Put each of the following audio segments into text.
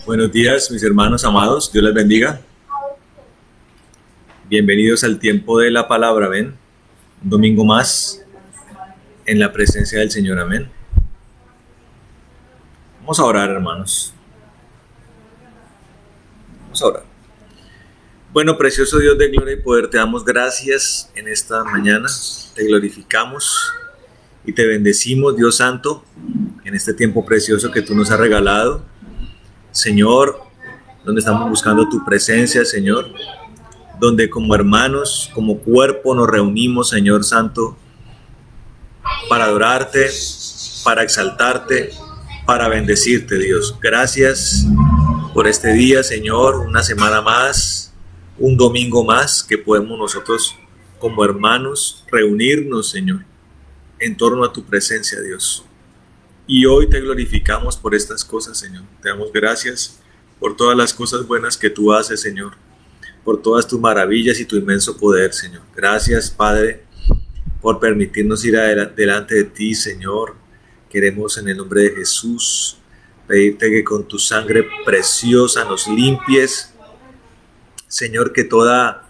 Buenos días, mis hermanos amados. Dios les bendiga. Bienvenidos al tiempo de la palabra, amén. Un domingo más en la presencia del Señor, amén. Vamos a orar, hermanos. Vamos a orar. Bueno, precioso Dios de gloria y poder, te damos gracias en esta mañana. Te glorificamos y te bendecimos, Dios Santo, en este tiempo precioso que tú nos has regalado. Señor, donde estamos buscando tu presencia, Señor, donde como hermanos, como cuerpo nos reunimos, Señor Santo, para adorarte, para exaltarte, para bendecirte, Dios. Gracias por este día, Señor, una semana más, un domingo más que podemos nosotros como hermanos reunirnos, Señor, en torno a tu presencia, Dios. Y hoy te glorificamos por estas cosas, Señor. Te damos gracias por todas las cosas buenas que tú haces, Señor, por todas tus maravillas y tu inmenso poder, Señor. Gracias, Padre, por permitirnos ir delante de ti, Señor. Queremos en el nombre de Jesús pedirte que con tu sangre preciosa nos limpies, Señor, que toda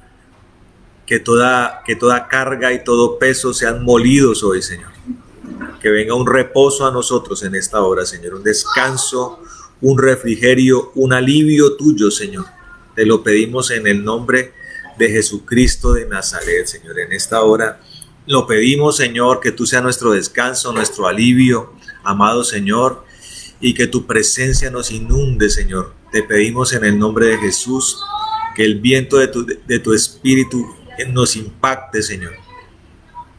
carga y todo peso sean molidos hoy, Señor. Que venga un reposo a nosotros en esta hora, Señor, un descanso, un refrigerio, un alivio tuyo, Señor. Te lo pedimos en el nombre de Jesucristo de Nazaret, Señor. En esta hora lo pedimos, Señor, que tú seas nuestro descanso, nuestro alivio, amado Señor, y que tu presencia nos inunde, Señor. Te pedimos en el nombre de Jesús que el viento de tu Espíritu nos impacte, Señor.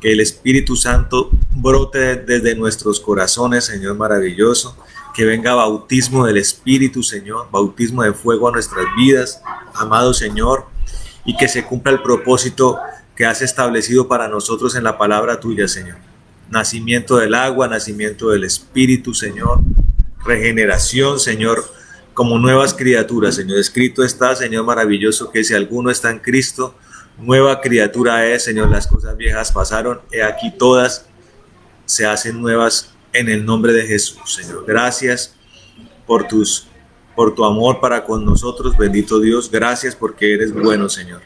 Que el Espíritu Santo brote desde nuestros corazones, Señor maravilloso. Que venga bautismo del Espíritu, Señor. Bautismo de fuego a nuestras vidas, amado Señor. Y que se cumpla el propósito que has establecido para nosotros en la palabra tuya, Señor. Nacimiento del agua, nacimiento del Espíritu, Señor. Regeneración, Señor, como nuevas criaturas, Señor. Escrito está, Señor maravilloso, que si alguno está en Cristo, nueva criatura es, Señor. Las cosas viejas pasaron, he aquí todas se hacen nuevas en el nombre de Jesús, Señor. Gracias por tu amor para con nosotros, bendito Dios. Gracias porque eres bueno, Señor.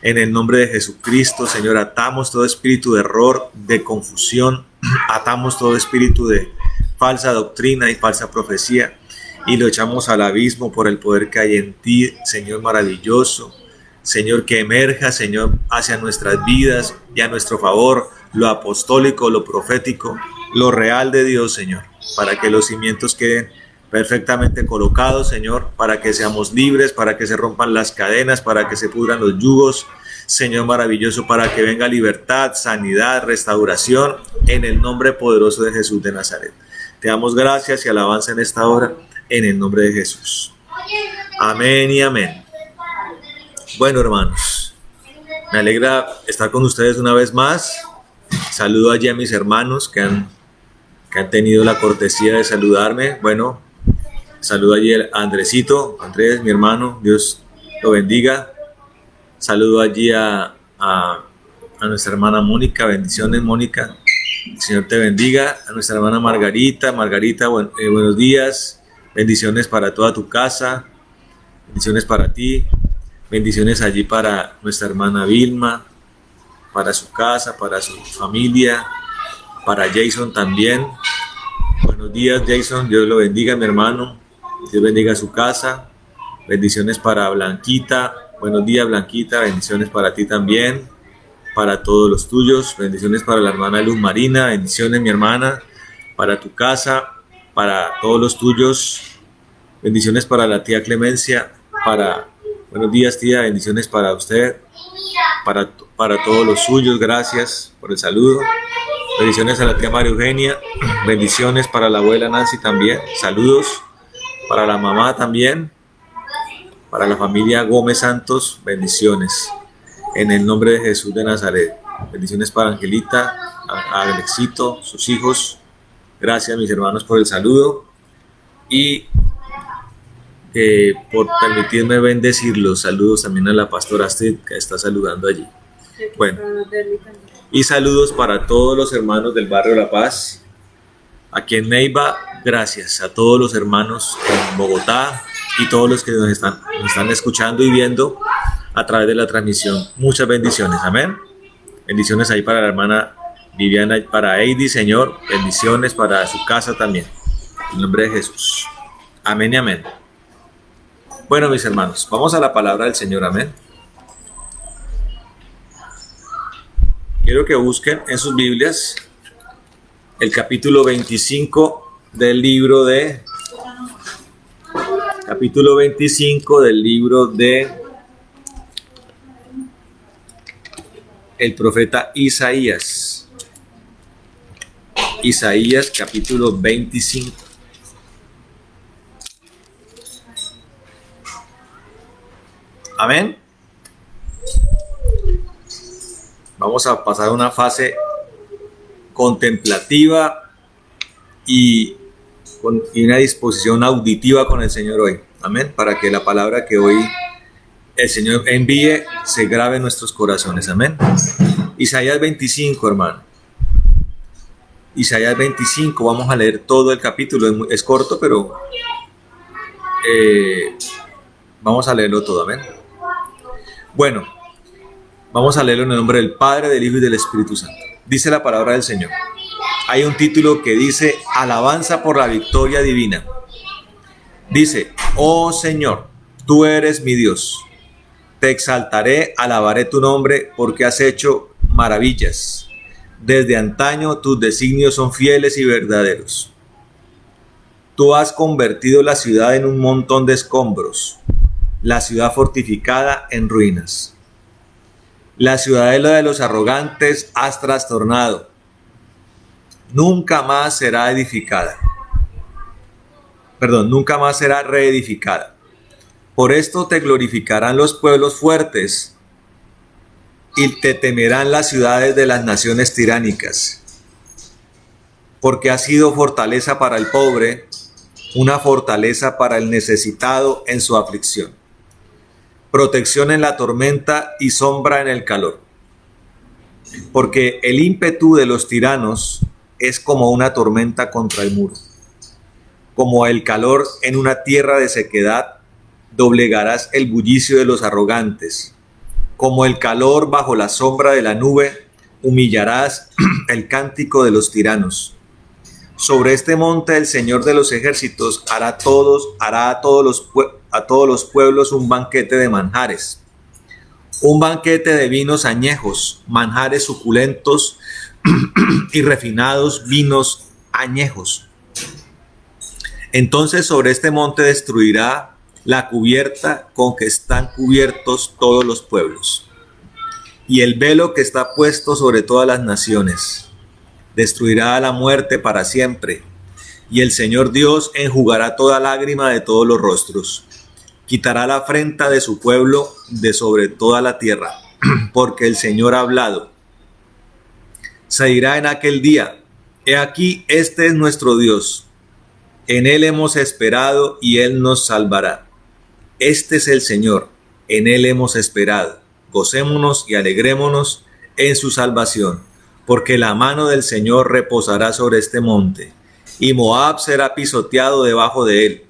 En el nombre de Jesucristo, Señor, atamos todo espíritu de error, de confusión, atamos todo espíritu de falsa doctrina y falsa profecía y lo echamos al abismo por el poder que hay en ti, Señor maravilloso. Señor, que emerja, Señor, hacia nuestras vidas y a nuestro favor lo apostólico, lo profético, lo real de Dios, Señor, para que los cimientos queden perfectamente colocados, Señor, para que seamos libres, para que se rompan las cadenas, para que se pudran los yugos, Señor maravilloso, para que venga libertad, sanidad, restauración, en el nombre poderoso de Jesús de Nazaret. Te damos gracias y alabanza en esta hora, en el nombre de Jesús. Amén y amén. Bueno, hermanos, me alegra estar con ustedes una vez más. Saludo allí a mis hermanos que han tenido la cortesía de saludarme. Bueno, saludo allí a Andresito, Andrés, mi hermano, Dios lo bendiga. Saludo allí a nuestra hermana Mónica, bendiciones Mónica, el Señor te bendiga. A nuestra hermana Margarita, buenos días, bendiciones para toda tu casa, bendiciones para ti. Bendiciones allí para nuestra hermana Vilma, para su casa, para su familia, para Jason también. Buenos días, Jason, Dios lo bendiga, mi hermano. Dios bendiga su casa. Bendiciones para Blanquita. Buenos días, Blanquita. Bendiciones para ti también, para todos los tuyos. Bendiciones para la hermana Luz Marina. Bendiciones, mi hermana, para tu casa, para todos los tuyos. Bendiciones para la tía Clemencia, buenos días, tía, bendiciones para usted, para todos los suyos, gracias por el saludo. Bendiciones a la tía María Eugenia, bendiciones para la abuela Nancy también, saludos para la mamá también, para la familia Gómez Santos, bendiciones en el nombre de Jesús de Nazaret. Bendiciones para Angelita, a Alexito, sus hijos. Gracias, mis hermanos, por el saludo y por permitirme bendecirlos. Saludos también a la pastora Astrid que está saludando allí. Bueno, y saludos para todos los hermanos del barrio La Paz, aquí en Neiva. Gracias a todos los hermanos en Bogotá, y todos los que nos están escuchando y viendo a través de la transmisión. Muchas bendiciones, amén. Bendiciones ahí para la hermana Viviana, para Heidi, Señor. Bendiciones para su casa también. En nombre de Jesús. Amén y amén. Bueno, mis hermanos, vamos a la palabra del Señor, amén. Quiero que busquen en sus Biblias el capítulo 25 del libro de... Capítulo 25 del libro de el profeta Isaías. Isaías capítulo 25. Amén. Vamos a pasar a una fase contemplativa y una disposición auditiva con el Señor hoy. Amén. Para que la palabra que hoy el Señor envíe se grabe en nuestros corazones. Amén. Isaías 25, hermano. Isaías 25, vamos a leer todo el capítulo. Es corto, pero vamos a leerlo todo. Amén. Bueno, vamos a leerlo en el nombre del Padre, del Hijo y del Espíritu Santo. Dice la palabra del Señor. Hay un título que dice Alabanza por la victoria divina. Dice: oh Señor, tú eres mi Dios. Te exaltaré, alabaré tu nombre, porque has hecho maravillas. Desde antaño tus designios son fieles y verdaderos. Tú has convertido la ciudad en un montón de escombros, la ciudad fortificada en ruinas. La ciudadela de los arrogantes has trastornado. Nunca más será edificada. Nunca más será reedificada. Por esto te glorificarán los pueblos fuertes y te temerán las ciudades de las naciones tiránicas. Porque has sido fortaleza para el pobre, una fortaleza para el necesitado en su aflicción. Protección en la tormenta y sombra en el calor. Porque el ímpetu de los tiranos es como una tormenta contra el muro. Como el calor en una tierra de sequedad, doblegarás el bullicio de los arrogantes. Como el calor bajo la sombra de la nube, humillarás el cántico de los tiranos. Sobre este monte el Señor de los ejércitos hará a todos los pueblos un banquete de manjares, un banquete de vinos añejos, manjares suculentos y refinados vinos añejos. Entonces sobre este monte destruirá la cubierta con que están cubiertos todos los pueblos, y el velo que está puesto sobre todas las naciones. Destruirá a la muerte para siempre, y el Señor Dios enjugará toda lágrima de todos los rostros. Quitará la afrenta de su pueblo de sobre toda la tierra, porque el Señor ha hablado. Se dirá en aquel día: he aquí, este es nuestro Dios. En él hemos esperado y él nos salvará. Este es el Señor, en él hemos esperado. Gocémonos y alegrémonos en su salvación, porque la mano del Señor reposará sobre este monte, y Moab será pisoteado debajo de él,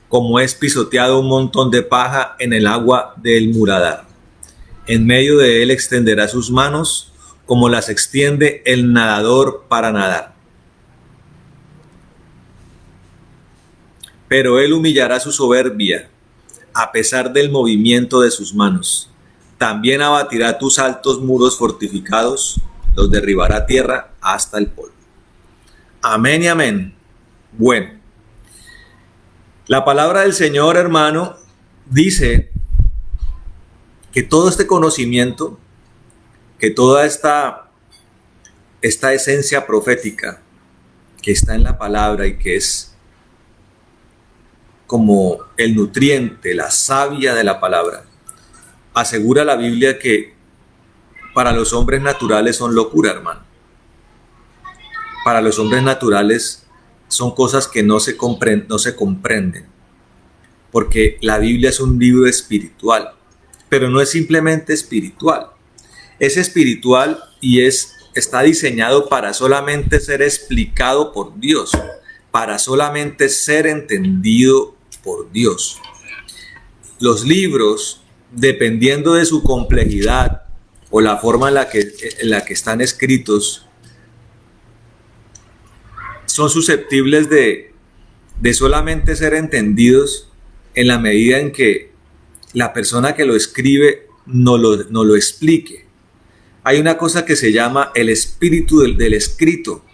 como es pisoteado un montón de paja en el agua del Muladar. En medio de él extenderá sus manos, como las extiende el nadador para nadar. Pero él humillará su soberbia, a pesar del movimiento de sus manos. También abatirá tus altos muros fortificados, los derribará a tierra hasta el polvo. Amén y amén. Bueno, la palabra del Señor, hermano, dice que todo este conocimiento, que toda esta esencia profética que está en la palabra y que es como el nutriente, la savia de la palabra, asegura la Biblia que para los hombres naturales son locura, hermano. Para los hombres naturales son cosas que no se comprenden, porque la Biblia es un libro espiritual, pero no es simplemente espiritual. Es espiritual y está diseñado para solamente ser explicado por Dios, para solamente ser entendido por Dios. Los libros, dependiendo de su complejidad o la forma en la que están escritos, son susceptibles de solamente ser entendidos en la medida en que la persona que lo escribe no lo explique. Hay una cosa que se llama el espíritu del escrito.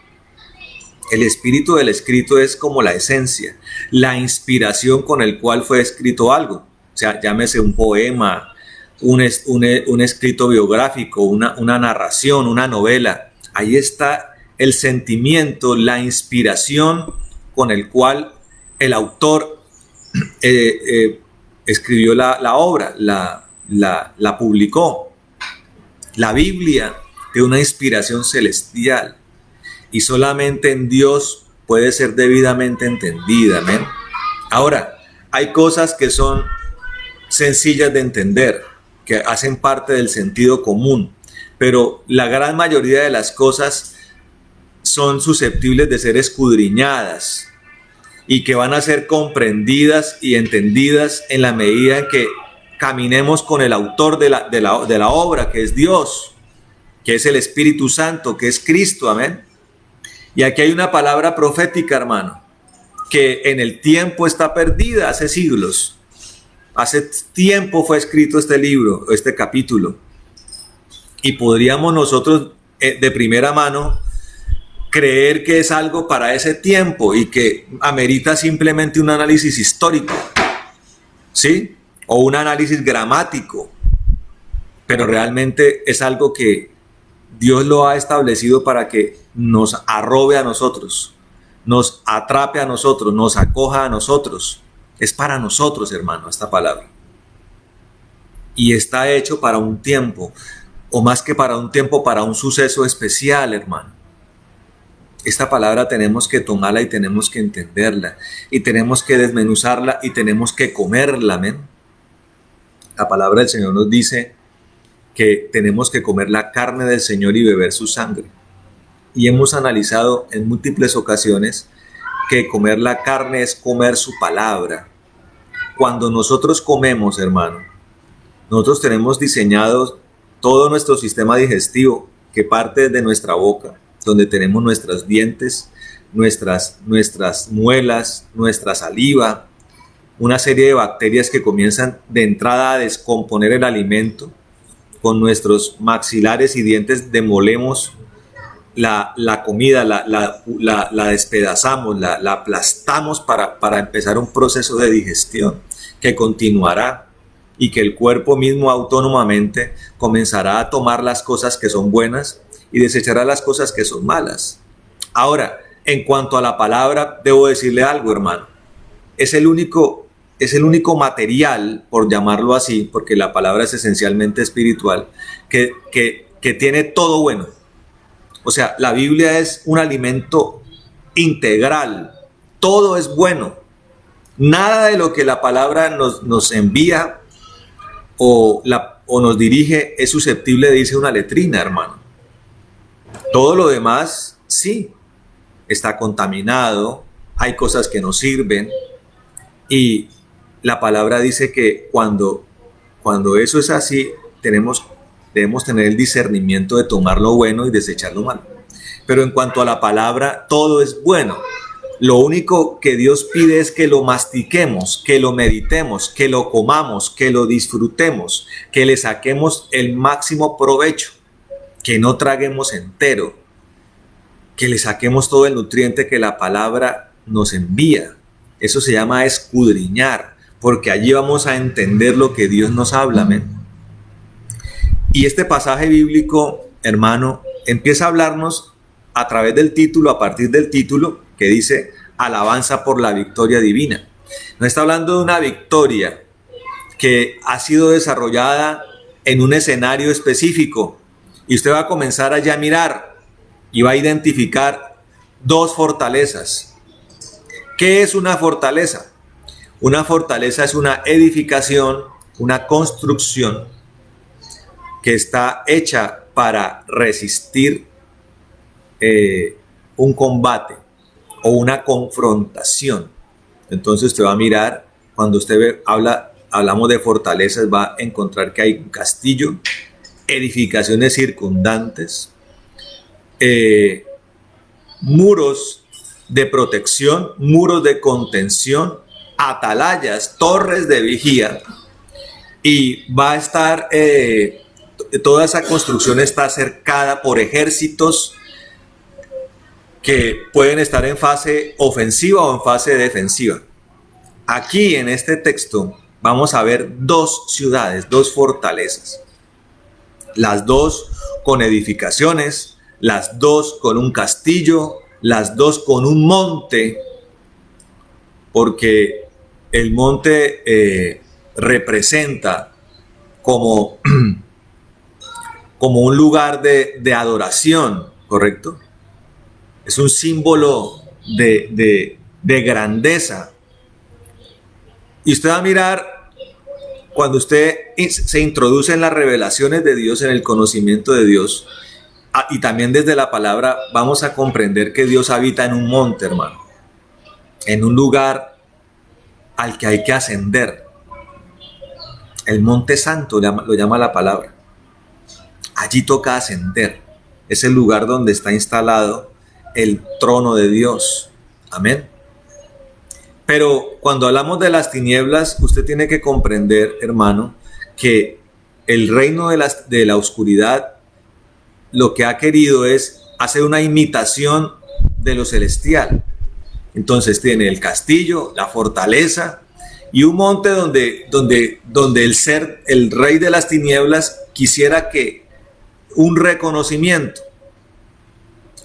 El espíritu del escrito es como la esencia, la inspiración con el cual fue escrito algo. O sea, llámese un poema, un escrito biográfico, una narración, una novela. Ahí está el sentimiento, la inspiración con el cual el autor escribió la obra, la publicó. La Biblia tiene una inspiración celestial y solamente en Dios puede ser debidamente entendida. Amén. Ahora, hay cosas que son sencillas de entender, que hacen parte del sentido común, pero la gran mayoría de las cosas son susceptibles de ser escudriñadas y que van a ser comprendidas y entendidas en la medida en que caminemos con el autor de la obra, que es Dios, que es el Espíritu Santo, que es Cristo. Amén. Y aquí hay una palabra profética, hermano, que en el tiempo está perdida hace siglos. Hace tiempo fue escrito este libro, este capítulo. Y podríamos nosotros de primera mano creer que es algo para ese tiempo y que amerita simplemente un análisis histórico, ¿sí? O un análisis gramático. Pero realmente es algo que Dios lo ha establecido para que nos arrobe a nosotros, nos atrape a nosotros, nos acoja a nosotros. Es para nosotros, hermano, esta palabra. Y está hecho para un tiempo, o más que para un tiempo, para un suceso especial, hermano. Esta palabra tenemos que tomarla y tenemos que entenderla, y tenemos que desmenuzarla y tenemos que comerla, amén. La palabra del Señor nos dice que tenemos que comer la carne del Señor y beber su sangre. Y hemos analizado en múltiples ocasiones que comer la carne es comer su palabra. Cuando nosotros comemos, hermano, nosotros tenemos diseñado todo nuestro sistema digestivo que parte de nuestra boca, donde tenemos nuestros dientes, nuestras muelas, nuestra saliva, una serie de bacterias que comienzan de entrada a descomponer el alimento. Con nuestros maxilares y dientes demolemos la comida, la despedazamos, la aplastamos para empezar un proceso de digestión que continuará y que el cuerpo mismo autónomamente comenzará a tomar las cosas que son buenas y desechará las cosas que son malas. Ahora, en cuanto a la palabra, debo decirle algo, hermano. Es el único material, por llamarlo así, porque la palabra es esencialmente espiritual, que tiene todo bueno. O sea, la Biblia es un alimento integral. Todo es bueno. Nada de lo que la palabra nos envía o nos dirige es susceptible de irse una letrina, hermano. Todo lo demás, sí, está contaminado, hay cosas que no sirven. Y la palabra dice que cuando eso es así, debemos tener el discernimiento de tomar lo bueno y desechar lo malo. Pero en cuanto a la palabra, todo es bueno. Lo único que Dios pide es que lo mastiquemos, que lo meditemos, que lo comamos, que lo disfrutemos, que le saquemos el máximo provecho, que no traguemos entero, que le saquemos todo el nutriente que la palabra nos envía. Eso se llama escudriñar, porque allí vamos a entender lo que Dios nos habla, amén. Y este pasaje bíblico, hermano, empieza a hablarnos a través del título, a partir del título que dice alabanza por la victoria divina. No está hablando de una victoria que ha sido desarrollada en un escenario específico y usted va a comenzar allá a mirar y va a identificar dos fortalezas. ¿Qué es una fortaleza? Una fortaleza es una edificación, una construcción que está hecha para resistir un combate o una confrontación. Entonces usted va a mirar cuando usted hablamos de fortalezas, va a encontrar que hay un castillo, edificaciones circundantes, muros de protección, muros de contención, atalayas, torres de vigía, y va a estar, toda esa construcción está cercada por ejércitos que pueden estar en fase ofensiva o en fase defensiva. Aquí en este texto vamos a ver dos ciudades, dos fortalezas, las dos con edificaciones, las dos con un castillo, las dos con un monte, porque el monte representa como un lugar de adoración, ¿correcto? Es un símbolo de grandeza. Y usted va a mirar, cuando usted se introduce en las revelaciones de Dios, en el conocimiento de Dios, y también desde la palabra, vamos a comprender que Dios habita en un monte, hermano, en un lugar al que hay que ascender. El monte santo lo llama la palabra. Allí toca ascender. Es el lugar donde está instalado el trono de Dios. Amén. Pero cuando hablamos de las tinieblas, usted tiene que comprender, hermano, que el reino de la oscuridad lo que ha querido es hacer una imitación de lo celestial. Entonces tiene el castillo, la fortaleza y un monte donde el rey de las tinieblas quisiera que un reconocimiento.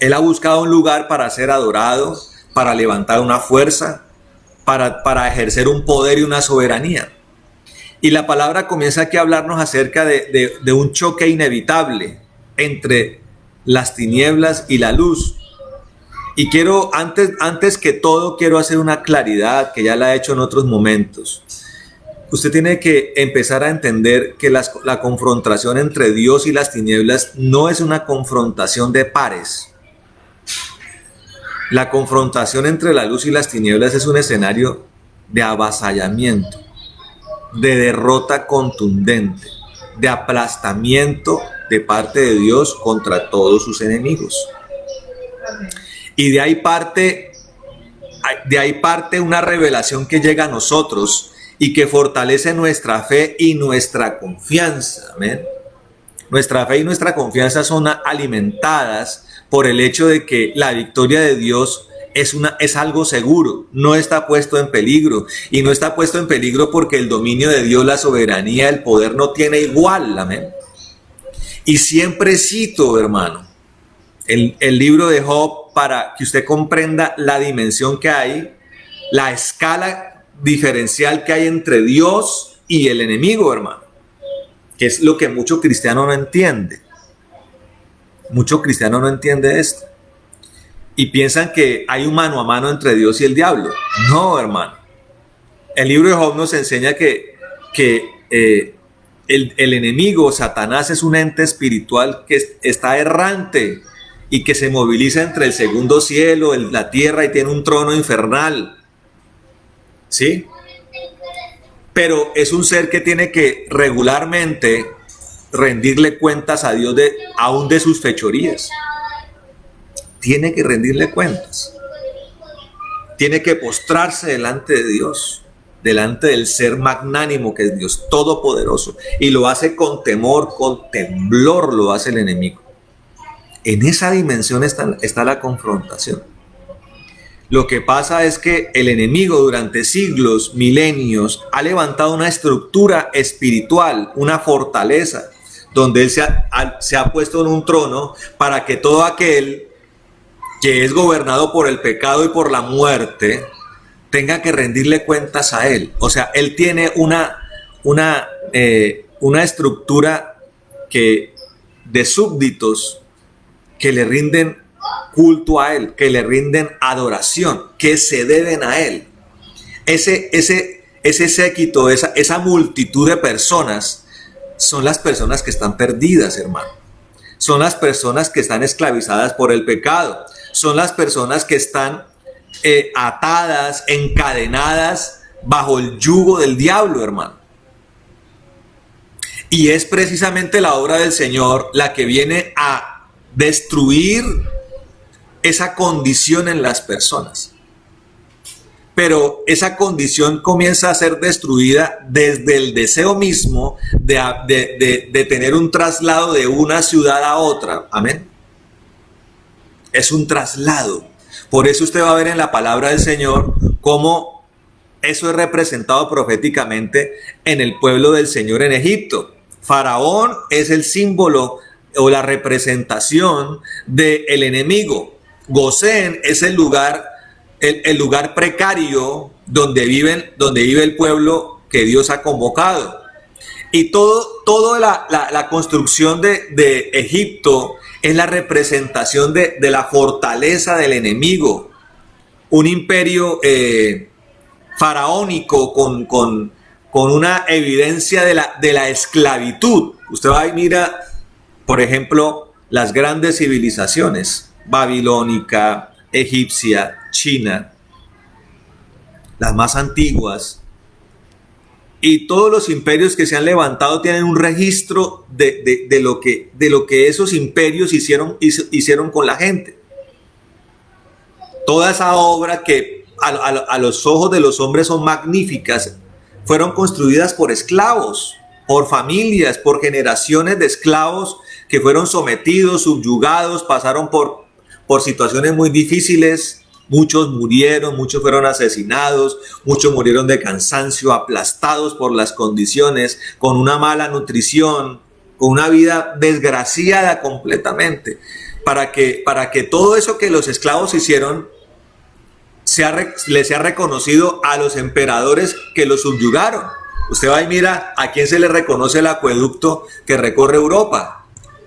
Él ha buscado un lugar para ser adorado, para levantar una fuerza, para ejercer un poder y una soberanía. Y la palabra comienza aquí a hablarnos acerca de un choque inevitable entre las tinieblas y la luz. Y quiero, antes que todo, quiero hacer una claridad que ya la he hecho en otros momentos. Usted tiene que empezar a entender que la confrontación entre Dios y las tinieblas no es una confrontación de pares. La confrontación entre la luz y las tinieblas es un escenario de avasallamiento, de derrota contundente, de aplastamiento de parte de Dios contra todos sus enemigos. Y de ahí parte una revelación que llega a nosotros y que fortalece nuestra fe y nuestra confianza. Amén. Nuestra fe y nuestra confianza son alimentadas por el hecho de que la victoria de Dios es algo seguro, no está puesto en peligro. Y no está puesto en peligro porque el dominio de Dios, la soberanía, el poder no tiene igual. Amén. Y siempre cito, hermano, el libro de Job para que usted comprenda la dimensión que hay, la escala diferencial que hay entre Dios y el enemigo, hermano, que es lo que mucho cristiano no entiende. Mucho cristiano no entiende esto. Y piensan que hay un mano a mano entre Dios y el diablo. No, hermano. El libro de Job nos enseña que el enemigo, Satanás, es un ente espiritual que está errante y que se moviliza entre el segundo cielo, la tierra, y tiene un trono infernal. ¿Sí? Pero es un ser que tiene que regularmente rendirle cuentas a Dios aún de sus fechorías. Tiene que rendirle cuentas. Tiene que postrarse delante de Dios, delante del ser magnánimo que es Dios todopoderoso. Y lo hace con temor, con temblor lo hace el enemigo. En esa dimensión está la confrontación. Lo que pasa es que el enemigo durante siglos, milenios, ha levantado una estructura espiritual, una fortaleza, donde él se ha puesto en un trono para que todo aquel que es gobernado por el pecado y por la muerte tenga que rendirle cuentas a él. O sea, él tiene una estructura de súbditos que le rinden culto a él, que le rinden adoración, que se deben a él. Ese séquito, esa multitud de personas son las personas que están perdidas, hermano. Son las personas que están esclavizadas por el pecado. Son las personas que están atadas, encadenadas bajo el yugo del diablo, hermano. Y es precisamente la obra del Señor la que viene a destruir esa condición en las personas. Pero esa condición comienza a ser destruida desde el deseo mismo de tener un traslado de una ciudad a otra. Amén. Es un traslado. Por eso usted va a ver en la palabra del Señor cómo eso es representado proféticamente en el pueblo del Señor en Egipto. Faraón es el símbolo o la representación del enemigo. Gosén es el lugar precario donde vive el pueblo que Dios ha convocado. Y toda la construcción de Egipto es la representación de la fortaleza del enemigo. Un imperio faraónico con una evidencia de la esclavitud. Usted va y mira, por ejemplo, las grandes civilizaciones, babilónica, egipcia, China, las más antiguas, y todos los imperios que se han levantado tienen un registro de lo que esos imperios hicieron con la gente. Toda esa obra que a los ojos de los hombres son magníficas, fueron construidas por esclavos, por familias, por generaciones de esclavos que fueron sometidos, subyugados, pasaron por situaciones muy difíciles. Muchos murieron, muchos fueron asesinados, muchos murieron de cansancio, aplastados por las condiciones, con una mala nutrición, con una vida desgraciada completamente, para que todo eso que los esclavos hicieron les sea reconocido a los emperadores que los subyugaron. Usted va y mira a quién se le reconoce el acueducto que recorre Europa.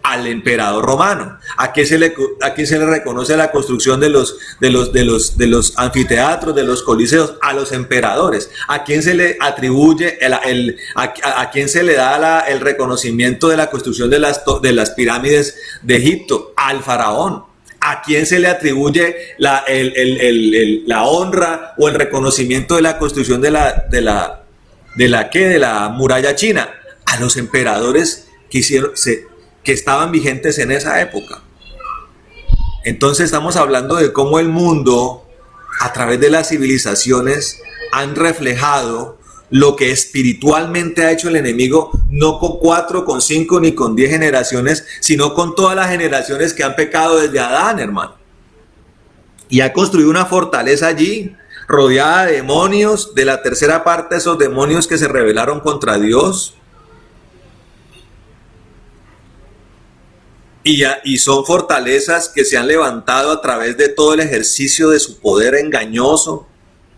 Al emperador romano. ¿A quién se le reconoce la construcción de los anfiteatros, de los coliseos? A los emperadores. ¿A quién se le atribuye a quién se le da el reconocimiento de la construcción de las pirámides de Egipto? Al faraón. ¿A quién se le atribuye la honra o el reconocimiento de la construcción de la muralla china? A los emperadores que estaban vigentes en esa época. Entonces estamos hablando de cómo el mundo, a través de las civilizaciones, han reflejado lo que espiritualmente ha hecho el enemigo, no con 4, con 5, ni con 10 generaciones, sino con todas las generaciones que han pecado desde Adán, hermano. Y ha construido una fortaleza allí, rodeada de demonios, de la tercera parte de esos demonios que se rebelaron contra Dios. Y son fortalezas que se han levantado a través de todo el ejercicio de su poder engañoso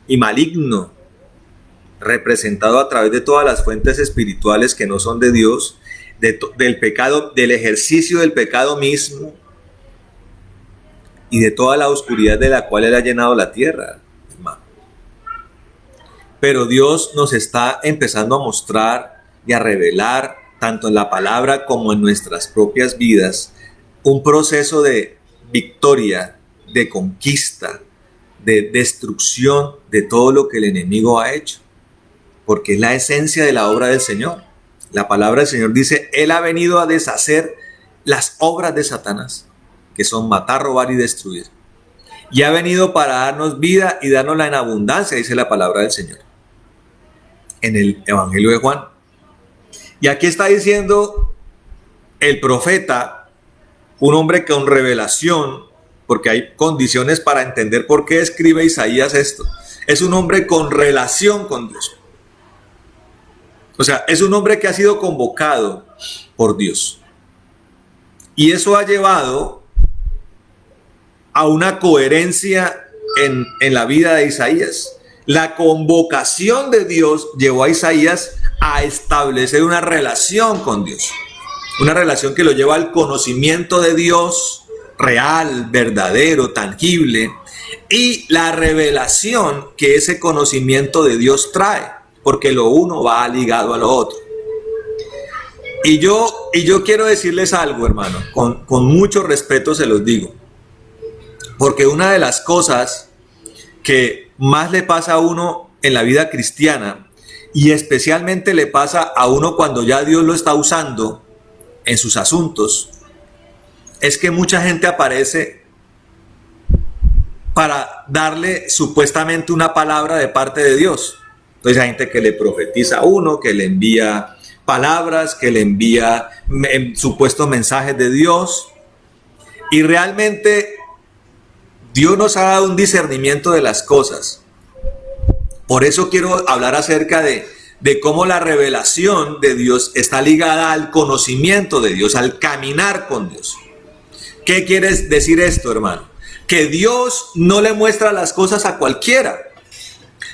y maligno, representado a través de todas las fuentes espirituales que no son de Dios, del pecado, del ejercicio del pecado mismo y de toda la oscuridad de la cual Él ha llenado la tierra, hermano. Pero Dios nos está empezando a mostrar y a revelar, tanto en la palabra como en nuestras propias vidas, un proceso de victoria, de conquista, de destrucción de todo lo que el enemigo ha hecho, porque es la esencia de la obra del Señor. La palabra del Señor dice: Él ha venido a deshacer las obras de Satanás, que son matar, robar y destruir. Y ha venido para darnos vida y dárnosla en abundancia, dice la palabra del Señor en el Evangelio de Juan. Y aquí está diciendo el profeta, un hombre con revelación, porque hay condiciones para entender por qué escribe Isaías esto. Es un hombre con relación con Dios. O sea, es un hombre que ha sido convocado por Dios. Y eso ha llevado a una coherencia en la vida de Isaías. La convocación de Dios llevó a Isaías a establecer una relación con Dios. Una relación que lo lleva al conocimiento de Dios real, verdadero, tangible, y la revelación que ese conocimiento de Dios trae, porque lo uno va ligado a lo otro. Y yo quiero decirles algo, hermano, con mucho respeto se los digo, porque una de las cosas que más le pasa a uno en la vida cristiana, y especialmente le pasa a uno cuando ya Dios lo está usando en sus asuntos, es que mucha gente aparece para darle supuestamente una palabra de parte de Dios. Entonces hay gente que le profetiza a uno, que le envía palabras, que le envía supuestos mensajes de Dios, y realmente Dios nos ha dado un discernimiento de las cosas. Por eso quiero hablar acerca de cómo la revelación de Dios está ligada al conocimiento de Dios, al caminar con Dios. ¿Qué quiere decir esto, hermano? Que Dios no le muestra las cosas a cualquiera.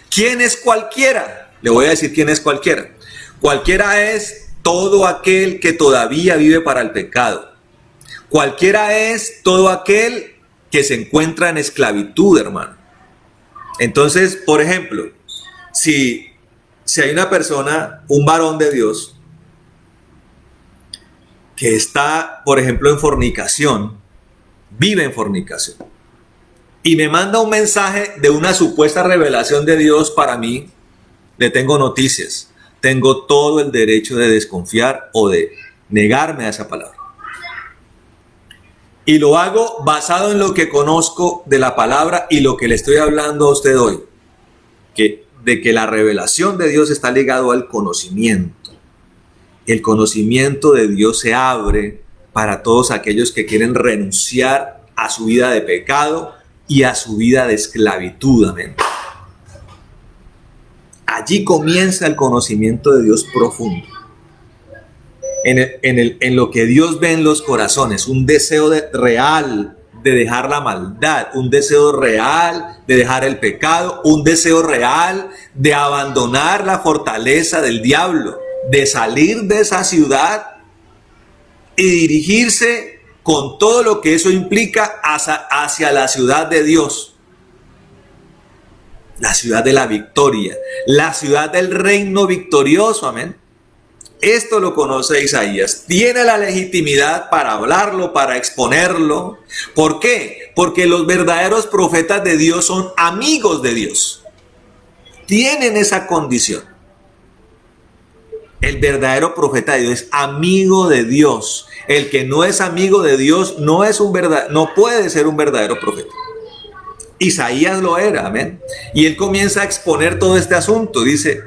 ¿Quién es cualquiera? Le voy a decir quién es cualquiera. Cualquiera es todo aquel que todavía vive para el pecado. Cualquiera es todo aquel que se encuentra en esclavitud, hermano. Entonces, por ejemplo, si hay una persona, un varón de Dios, que está, por ejemplo, en fornicación, vive en fornicación, y me manda un mensaje de una supuesta revelación de Dios para mí, le tengo noticias. Tengo todo el derecho de desconfiar o de negarme a esa palabra. Y lo hago basado en lo que conozco de la palabra y lo que le estoy hablando a usted hoy. De que la revelación de Dios está ligado al conocimiento. El conocimiento de Dios se abre para todos aquellos que quieren renunciar a su vida de pecado y a su vida de esclavitud. Amén. Allí comienza el conocimiento de Dios profundo. En lo que Dios ve en los corazones, un deseo real de dejar la maldad, un deseo real de dejar el pecado, un deseo real de abandonar la fortaleza del diablo, de salir de esa ciudad y dirigirse con todo lo que eso implica hacia la ciudad de Dios. La ciudad de la victoria, la ciudad del reino victorioso, amén. Esto lo conoce Isaías, tiene la legitimidad para hablarlo, para exponerlo. ¿Por qué? Porque los verdaderos profetas de Dios son amigos de Dios. Tienen esa condición. El verdadero profeta de Dios es amigo de Dios. El que no es amigo de Dios no puede ser un verdadero profeta. Isaías lo era, amén. Y él comienza a exponer todo este asunto, dice,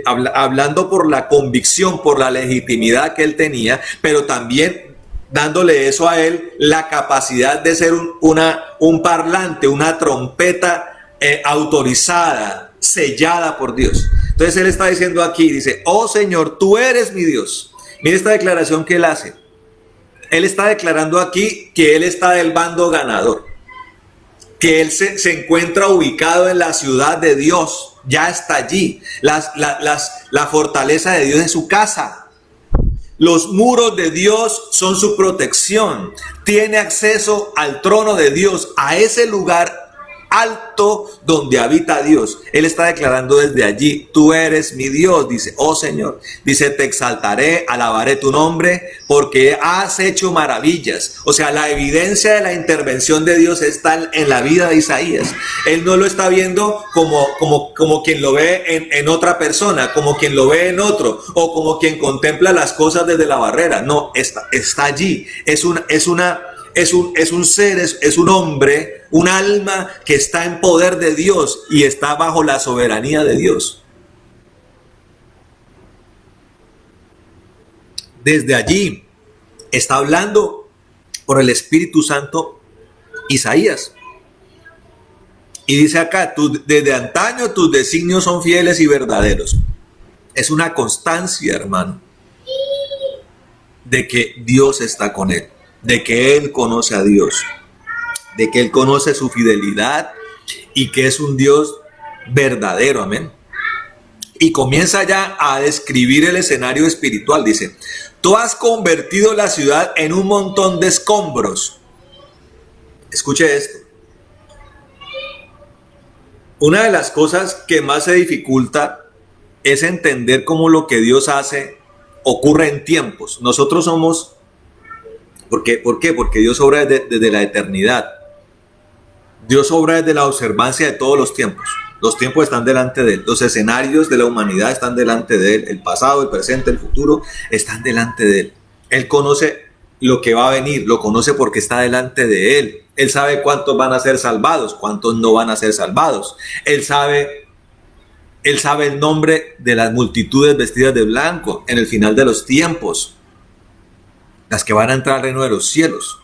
hablando por la convicción, por la legitimidad que él tenía, pero también dándole eso a él, la capacidad de ser un parlante, una trompeta autorizada, sellada por Dios. Entonces él está diciendo aquí, dice, oh Señor, tú eres mi Dios. Mira esta declaración que él hace. Él está declarando aquí que él está del bando ganador, que él se encuentra ubicado en la ciudad de Dios, ya está allí. La fortaleza de Dios es su casa. Los muros de Dios son su protección. Tiene acceso al trono de Dios, a ese lugar alto donde habita Dios. Él está declarando desde allí, tú eres mi Dios, dice, oh Señor, dice, te exaltaré, alabaré tu nombre, porque has hecho maravillas. O sea, la evidencia de la intervención de Dios está en la vida de Isaías. Él no lo está viendo como quien lo ve en otra persona, como quien lo ve en otro, o como quien contempla las cosas desde la barrera. No, está allí. Es un ser, es un hombre, un alma que está en poder de Dios y está bajo la soberanía de Dios. Desde allí está hablando por el Espíritu Santo Isaías. Y dice acá, desde antaño tus designios son fieles y verdaderos. Es una constancia, hermano, de que Dios está con él, de que él conoce a Dios, de que él conoce su fidelidad y que es un Dios verdadero, amén. Y comienza ya a describir el escenario espiritual, dice, tú has convertido la ciudad en un montón de escombros. Escuche esto. Una de las cosas que más se dificulta es entender cómo lo que Dios hace ocurre en tiempos. Nosotros somos... ¿Por qué? Porque Dios obra desde la eternidad. Dios obra desde la observancia de todos los tiempos. Los tiempos están delante de Él. Los escenarios de la humanidad están delante de Él. El pasado, el presente, el futuro están delante de Él. Él conoce lo que va a venir, lo conoce porque está delante de Él. Él sabe cuántos van a ser salvados, cuántos no van a ser salvados. Él sabe el nombre de las multitudes vestidas de blanco en el final de los tiempos, las que van a entrar al reino de los cielos.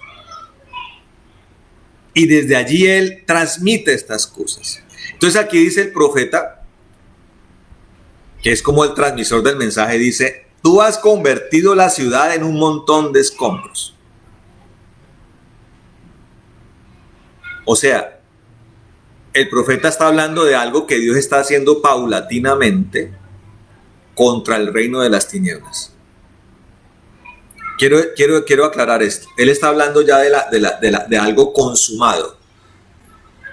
Y desde allí Él transmite estas cosas. Entonces aquí dice el profeta, que es como el transmisor del mensaje, dice: tú has convertido la ciudad en un montón de escombros. O sea, el profeta está hablando de algo que Dios está haciendo paulatinamente contra el reino de las tinieblas. Quiero aclarar esto. Él está hablando ya de algo consumado.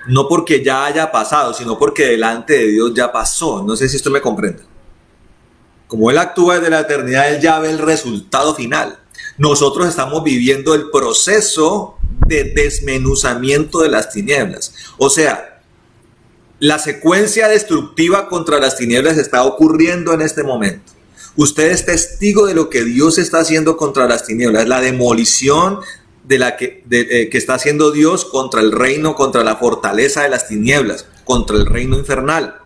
No porque ya haya pasado, sino porque delante de Dios ya pasó. No sé si esto me comprende. Como Él actúa desde la eternidad, Él ya ve el resultado final. Nosotros estamos viviendo el proceso de desmenuzamiento de las tinieblas. O sea, la secuencia destructiva contra las tinieblas está ocurriendo en este momento. Usted es testigo de lo que Dios está haciendo contra las tinieblas, la demolición que está haciendo Dios contra el reino, contra la fortaleza de las tinieblas, contra el reino infernal.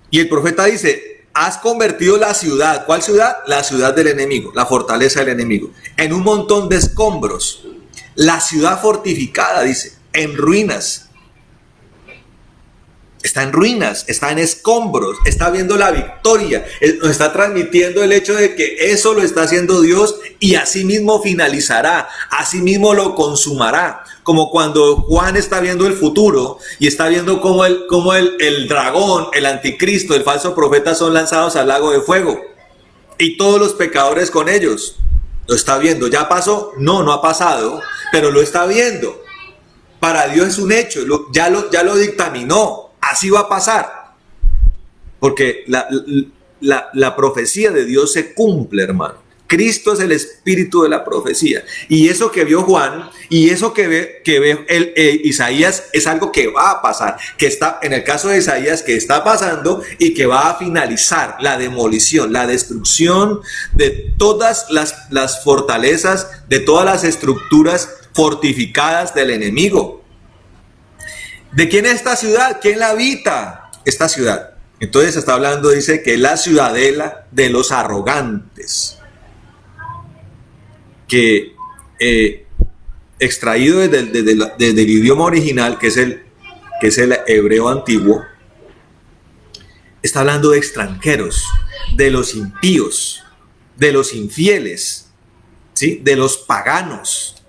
Y el profeta dice: has convertido la ciudad. ¿Cuál ciudad? La ciudad del enemigo, la fortaleza del enemigo, en un montón de escombros. La ciudad fortificada, dice, en ruinas. Está en ruinas, está en escombros, está viendo la victoria. Nos está transmitiendo el hecho de que eso lo está haciendo Dios y así mismo finalizará, así mismo lo consumará. Como cuando Juan está viendo el futuro y está viendo cómo el dragón, el anticristo, el falso profeta son lanzados al lago de fuego y todos los pecadores con ellos. Lo está viendo. ¿Ya pasó? No, no ha pasado, pero lo está viendo. Para Dios es un hecho, ya lo dictaminó. Así va a pasar, porque la profecía de Dios se cumple, hermano. Cristo es el espíritu de la profecía. Y eso que vio Juan y eso que ve Isaías es algo que va a pasar, que está en el caso de Isaías, que está pasando y que va a finalizar la demolición, la destrucción de todas las fortalezas, de todas las estructuras fortificadas del enemigo. ¿De quién es esta ciudad? ¿Quién la habita? Esta ciudad. Entonces está hablando, dice, que es la ciudadela de los arrogantes. Que extraído desde el idioma original, que es el hebreo antiguo, está hablando de extranjeros, de los impíos, de los infieles, ¿sí? De los paganos,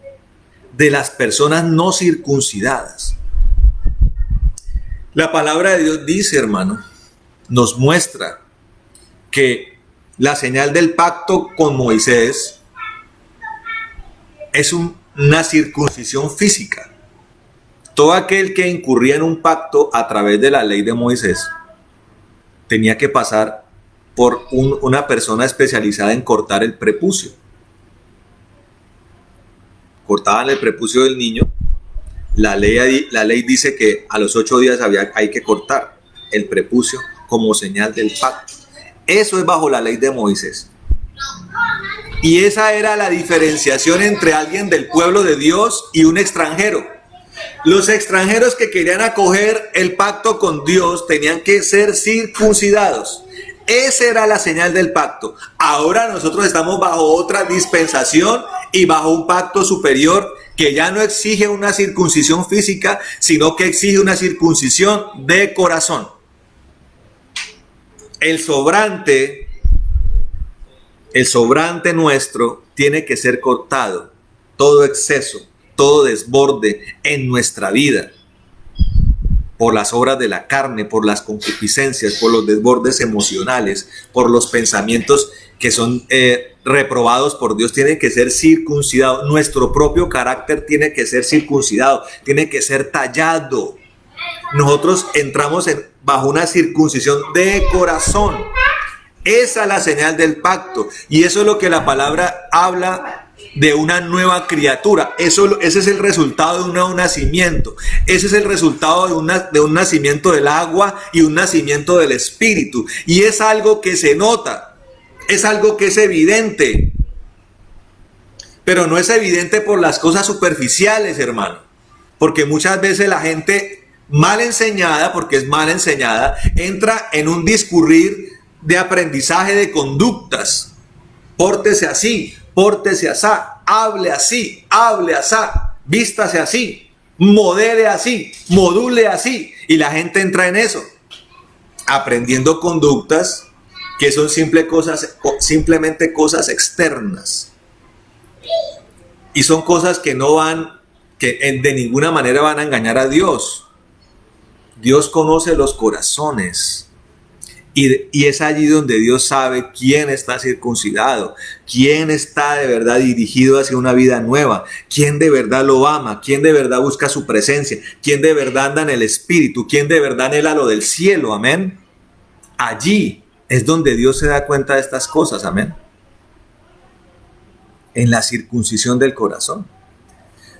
de las personas no circuncidadas. La palabra de Dios dice, hermano, nos muestra que la señal del pacto con Moisés es una circuncisión física. Todo aquel que incurría en un pacto a través de la ley de Moisés tenía que pasar por una persona especializada en cortar el prepucio. Cortaban el prepucio del niño. La ley dice que a los 8 días hay que cortar el prepucio como señal del pacto. Eso es bajo la ley de Moisés. Y esa era la diferenciación entre alguien del pueblo de Dios y un extranjero. Los extranjeros que querían acoger el pacto con Dios tenían que ser circuncidados. Esa era la señal del pacto. Ahora nosotros estamos bajo otra dispensación y bajo un pacto superior que ya no exige una circuncisión física, sino que exige una circuncisión de corazón. El sobrante nuestro tiene que ser cortado. Todo exceso, todo desborde en nuestra vida, por las obras de la carne, por las concupiscencias, por los desbordes emocionales, por los pensamientos que son reprobados por Dios, tiene que ser circuncidado. Nuestro propio carácter tiene que ser circuncidado, tiene que ser tallado. Nosotros entramos bajo una circuncisión de corazón. Esa es la señal del pacto. Y eso es lo que la palabra habla de una nueva criatura. Ese es el resultado de un nuevo nacimiento. Ese es el resultado de un nacimiento del agua y un nacimiento del espíritu. Y es algo que se nota, es algo que es evidente. Pero no es evidente por las cosas superficiales, hermano. Porque muchas veces la gente mal enseñada, porque es mal enseñada, entra en un discurrir de aprendizaje de conductas. Pórtese así, pórtese asá, hable así, vístase así, modele así, module así. Y la gente entra en eso, aprendiendo conductas que son simplemente cosas externas. Y son cosas que no van, que de ninguna manera van a engañar a Dios. Dios conoce los corazones. Y es allí donde Dios sabe quién está circuncidado, quién está de verdad dirigido hacia una vida nueva, quién de verdad lo ama, quién de verdad busca su presencia, quién de verdad anda en el Espíritu, quién de verdad anhela lo del cielo, amén. Allí es donde Dios se da cuenta de estas cosas, amén. En la circuncisión del corazón.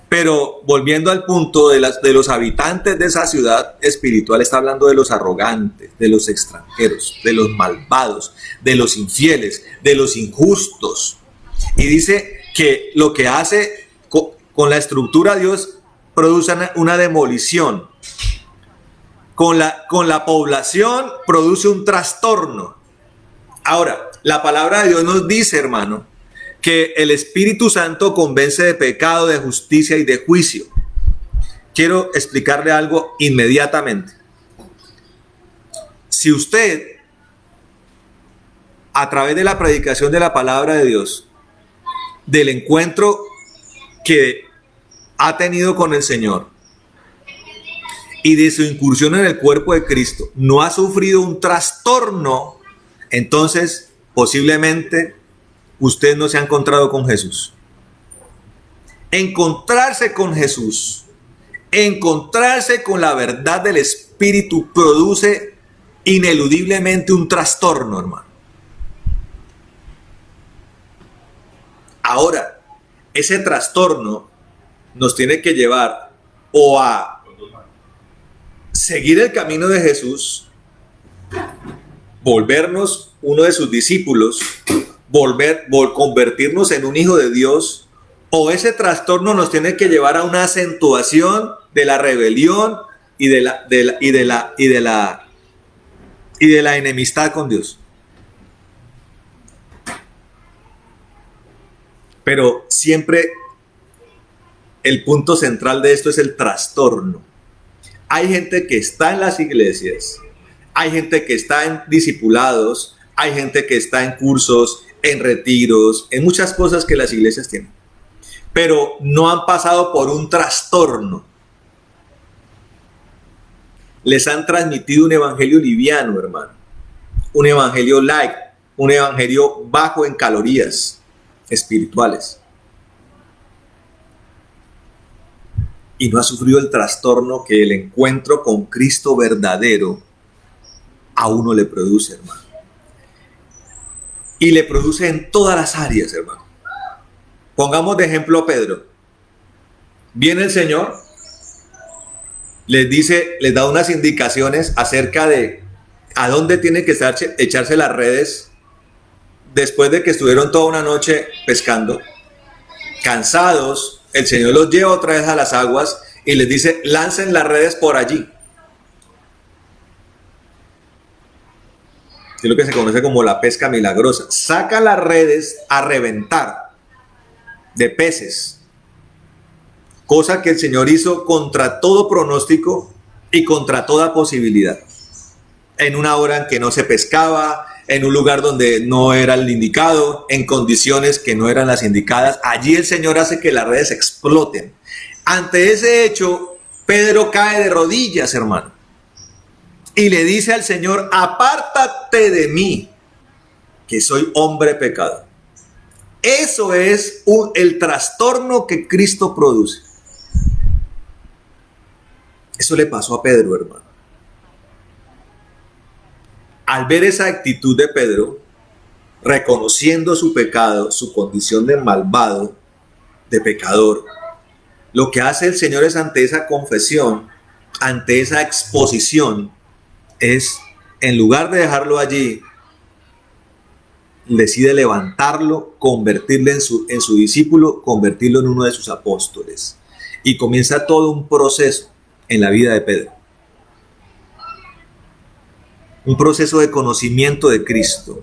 Pero volviendo al punto de los habitantes de esa ciudad espiritual, está hablando de los arrogantes, de los extranjeros, de los malvados, de los infieles, de los injustos. Y dice que lo que hace con la estructura Dios produce una demolición. Con la población produce un trastorno. Ahora, la palabra de Dios nos dice, hermano, que el Espíritu Santo convence de pecado, de justicia y de juicio. Quiero explicarle algo inmediatamente. Si usted, a través de la predicación de la palabra de Dios, del encuentro que ha tenido con el Señor y de su incursión en el cuerpo de Cristo, no ha sufrido un trastorno, entonces posiblemente usted no se ha encontrado con Jesús. Encontrarse con Jesús, encontrarse con la verdad del Espíritu produce ineludiblemente un trastorno, hermano. Ahora, ese trastorno nos tiene que llevar o a seguir el camino de Jesús, volvernos uno de sus discípulos, convertirnos en un hijo de Dios, o ese trastorno nos tiene que llevar a una acentuación de la rebelión y de la enemistad con Dios. Pero siempre el punto central de esto es el trastorno. Hay gente que está en las iglesias, hay gente que está en discipulados, hay gente que está en cursos, en retiros, en muchas cosas que las iglesias tienen, pero no han pasado por un trastorno. Les han transmitido un evangelio liviano, hermano, un evangelio light, un evangelio bajo en calorías espirituales, y no ha sufrido el trastorno que el encuentro con Cristo verdadero a uno le produce, hermano. Y le produce en todas las áreas, hermano. Pongamos de ejemplo a Pedro. Viene el Señor, les da unas indicaciones acerca de a dónde tiene que echarse las redes después de que estuvieron toda una noche pescando, cansados. El Señor los lleva otra vez a las aguas y les dice: lancen las redes por allí. Es lo que se conoce como la pesca milagrosa. Saca las redes a reventar de peces. Cosa que el Señor hizo contra todo pronóstico y contra toda posibilidad. En una hora en que no se pescaba, en un lugar donde no era el indicado, en condiciones que no eran las indicadas. Allí el Señor hace que las redes exploten. Ante ese hecho, Pedro cae de rodillas, hermano, y le dice al Señor: apártate de mí, que soy hombre pecador. Eso es el trastorno que Cristo produce. Eso le pasó a Pedro, hermano. Al ver esa actitud de Pedro, reconociendo su pecado, su condición de malvado, de pecador. Lo que hace el Señor es, ante esa confesión, ante esa exposición, es, en lugar de dejarlo allí, decide levantarlo, convertirlo en su discípulo, convertirlo en uno de sus apóstoles. Y comienza todo un proceso en la vida de Pedro. Un proceso de conocimiento de Cristo.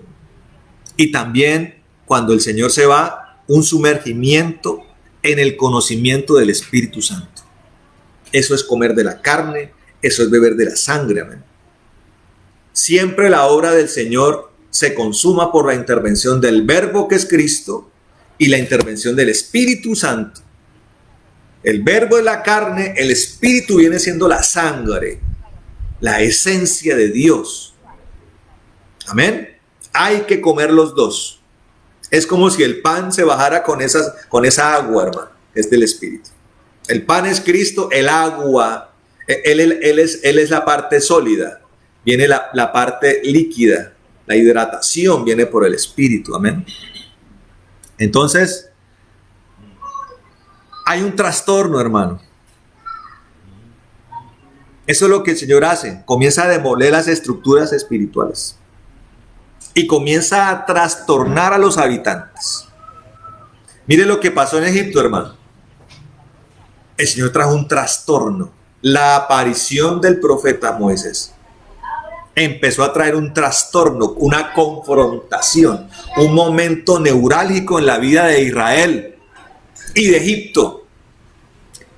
Y también, cuando el Señor se va, un sumergimiento en el conocimiento del Espíritu Santo. Eso es comer de la carne, eso es beber de la sangre. Amén. Siempre la obra del Señor se consuma por la intervención del Verbo, que es Cristo, y la intervención del Espíritu Santo. El Verbo es la carne, el Espíritu viene siendo la sangre, la esencia de Dios. Amén. Hay que comer los dos. Es como si el pan se bajara con esa agua, hermano, es del Espíritu. El pan es Cristo, el agua, Él es la parte sólida, viene la parte líquida, la hidratación viene por el Espíritu, amén. Entonces, hay un trastorno, hermano. Eso es lo que el Señor hace, comienza a demoler las estructuras espirituales. Y comienza a trastornar a los habitantes. Mire lo que pasó en Egipto, hermano. El Señor trajo un trastorno. La aparición del profeta Moisés empezó a traer un trastorno, una confrontación, un momento neurálgico en la vida de Israel y de Egipto.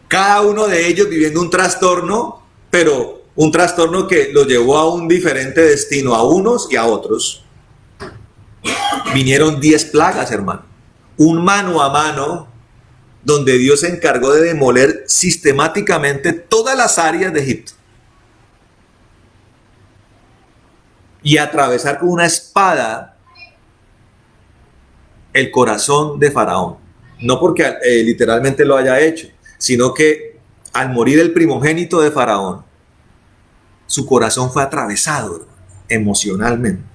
Cada uno de ellos viviendo un trastorno, pero un trastorno que los llevó a un diferente destino, a unos y a otros. Vinieron 10 plagas, hermano. Un mano a mano donde Dios se encargó de demoler sistemáticamente todas las áreas de Egipto. Y atravesar con una espada el corazón de Faraón. No porque literalmente lo haya hecho, sino que al morir el primogénito de Faraón, su corazón fue atravesado, hermano, emocionalmente.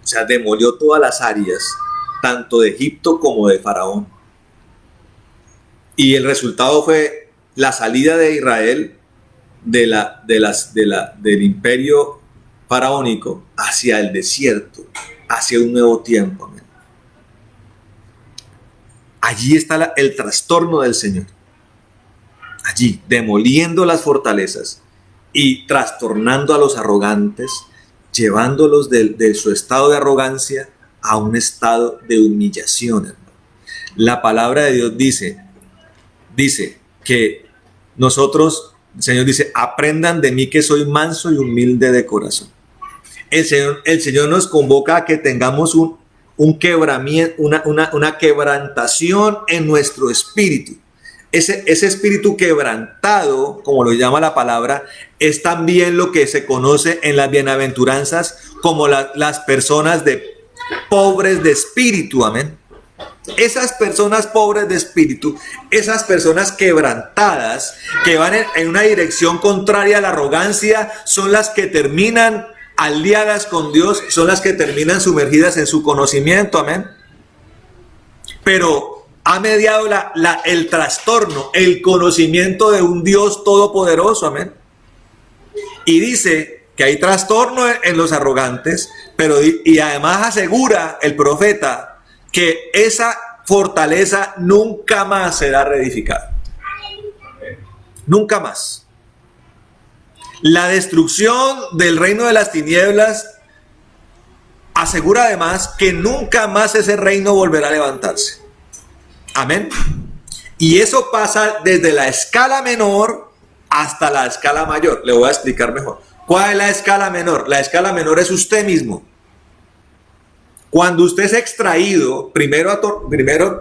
O sea, demolió todas las áreas, tanto de Egipto como de Faraón. Y el resultado fue la salida de Israel del imperio faraónico hacia el desierto, hacia un nuevo tiempo. Amén. Allí está el trastorno del Señor. Allí, demoliendo las fortalezas y trastornando a los arrogantes, llevándolos de su estado de arrogancia a un estado de humillación, hermano. La palabra de Dios dice que nosotros, el Señor dice, aprendan de mí que soy manso y humilde de corazón. El Señor nos convoca a que tengamos un quebramiento, una quebrantación en nuestro espíritu. Ese espíritu quebrantado, como lo llama la palabra, es también lo que se conoce en las bienaventuranzas como las personas pobres de espíritu, amén. Esas personas pobres de espíritu, esas personas quebrantadas, que van en una dirección contraria a la arrogancia, son las que terminan aliadas con Dios, son las que terminan sumergidas en su conocimiento, amén. Pero ha mediado el trastorno, el conocimiento de un Dios todopoderoso, amén. Y dice que hay trastorno en los arrogantes, y además asegura el profeta que esa fortaleza nunca más será reedificada. Nunca más. La destrucción del reino de las tinieblas asegura además que nunca más ese reino volverá a levantarse. Amén. Y eso pasa desde la escala menor hasta la escala mayor. Le voy a explicar mejor. ¿Cuál es la escala menor? La escala menor es usted mismo. Cuando usted es extraído, primero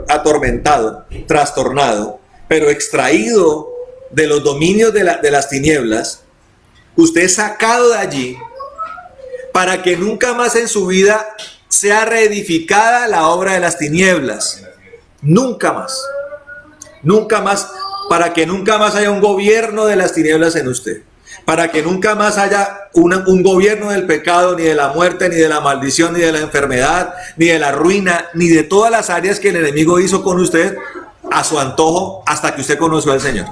atormentado, trastornado, pero extraído de los dominios de las tinieblas, usted es sacado de allí para que nunca más en su vida sea reedificada la obra de las tinieblas. Nunca más. Nunca más. Para que nunca más haya un gobierno de las tinieblas en usted. para que nunca más haya un gobierno del pecado, ni de la muerte, ni de la maldición, ni de la enfermedad, ni de la ruina, ni de todas las áreas que el enemigo hizo con usted a su antojo hasta que usted conoció al Señor.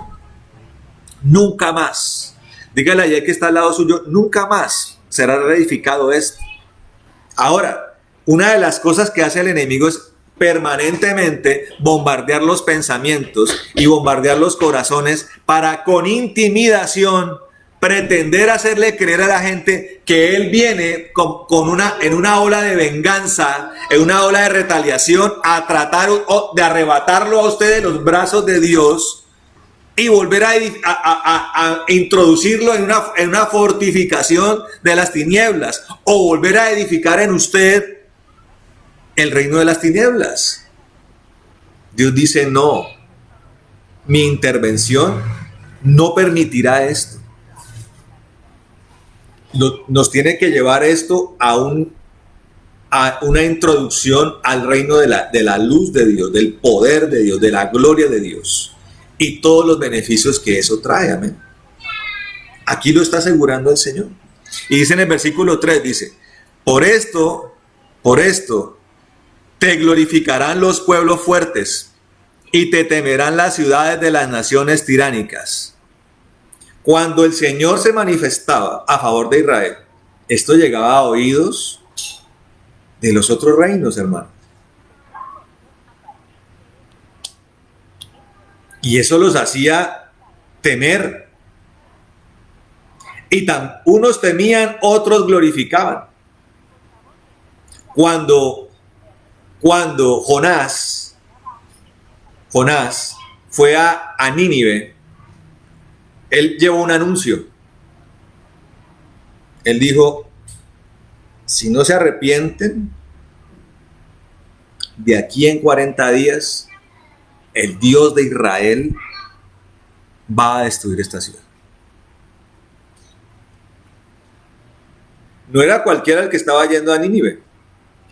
Nunca más. Dígale ayer que está al lado suyo, nunca más será reedificado esto. Ahora, una de las cosas que hace el enemigo es permanentemente bombardear los pensamientos y bombardear los corazones para con intimidación pretender hacerle creer a la gente que él viene en una ola de venganza, en una ola de retaliación, a tratar de arrebatarlo a usted de los brazos de Dios y volver a introducirlo en una fortificación de las tinieblas, o volver a edificar en usted el reino de las tinieblas. Dios dice: no, mi intervención no permitirá esto. Nos tiene que llevar esto a una introducción al reino de la luz de Dios, del poder de Dios, de la gloria de Dios y todos los beneficios que eso trae. Amén. Aquí lo está asegurando el Señor. Y dice en el versículo 3, dice: por esto te glorificarán los pueblos fuertes y te temerán las ciudades de las naciones tiránicas. Cuando el Señor se manifestaba a favor de Israel, esto llegaba a oídos de los otros reinos, hermano. Y eso los hacía temer. Y unos temían, otros glorificaban. Cuando Jonás fue a Nínive, él llevó un anuncio. Él dijo: si no se arrepienten, de aquí en 40 días, el Dios de Israel va a destruir esta ciudad. No era cualquiera el que estaba yendo a Nínive,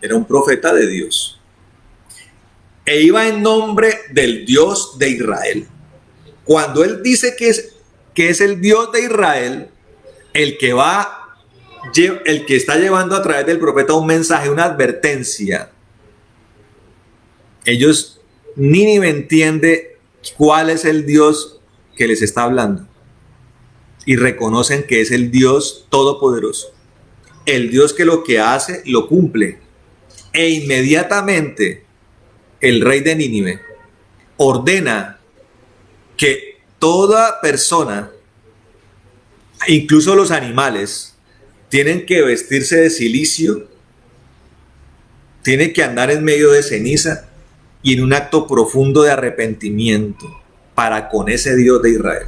era un profeta de Dios. E iba en nombre del Dios de Israel. Cuando él dice que es el Dios de Israel el que está llevando a través del profeta un mensaje, una advertencia, Nínive entiende cuál es el Dios que les está hablando y reconocen que es el Dios todopoderoso, el Dios que lo que hace lo cumple. E inmediatamente el rey de Nínive ordena que toda persona, incluso los animales, tienen que vestirse de cilicio, tienen que andar en medio de ceniza y en un acto profundo de arrepentimiento para con ese Dios de Israel.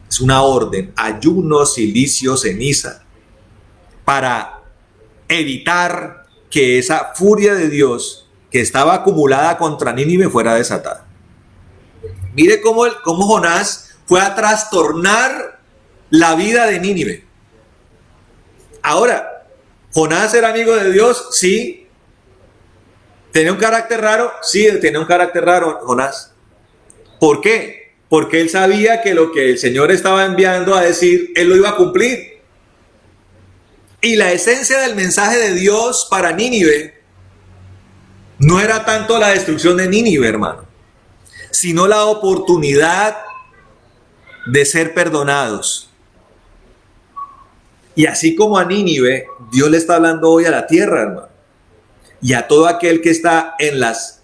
Es una orden: ayuno, cilicio, ceniza, para evitar que esa furia de Dios que estaba acumulada contra Nínive fuera desatada. Mire cómo Jonás fue a trastornar la vida de Nínive. Ahora, ¿Jonás era amigo de Dios? Sí. ¿Tenía un carácter raro? Sí, tenía un carácter raro Jonás. ¿Por qué? Porque él sabía que lo que el Señor estaba enviando a decir, él lo iba a cumplir. Y la esencia del mensaje de Dios para Nínive no era tanto la destrucción de Nínive, hermano, sino la oportunidad de ser perdonados. Y así como a Nínive, Dios le está hablando hoy a la tierra, hermano, y a todo aquel que está en los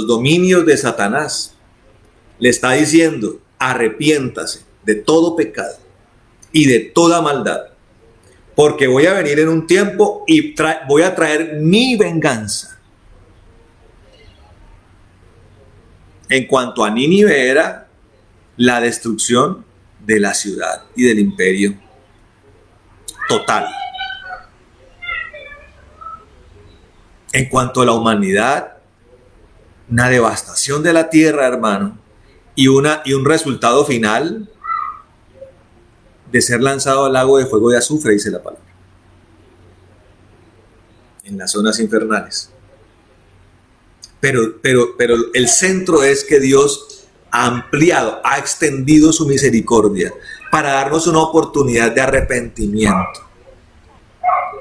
dominios de Satanás. Le está diciendo: arrepiéntase de todo pecado y de toda maldad, porque voy a venir en un tiempo y voy a traer mi venganza. En cuanto a Nínive, era la destrucción de la ciudad y del imperio total. En cuanto a la humanidad, una devastación de la tierra, hermano, y un resultado final de ser lanzado al lago de fuego y azufre, dice la palabra, en las zonas infernales. Pero el centro es que Dios ha ampliado, ha extendido su misericordia para darnos una oportunidad de arrepentimiento.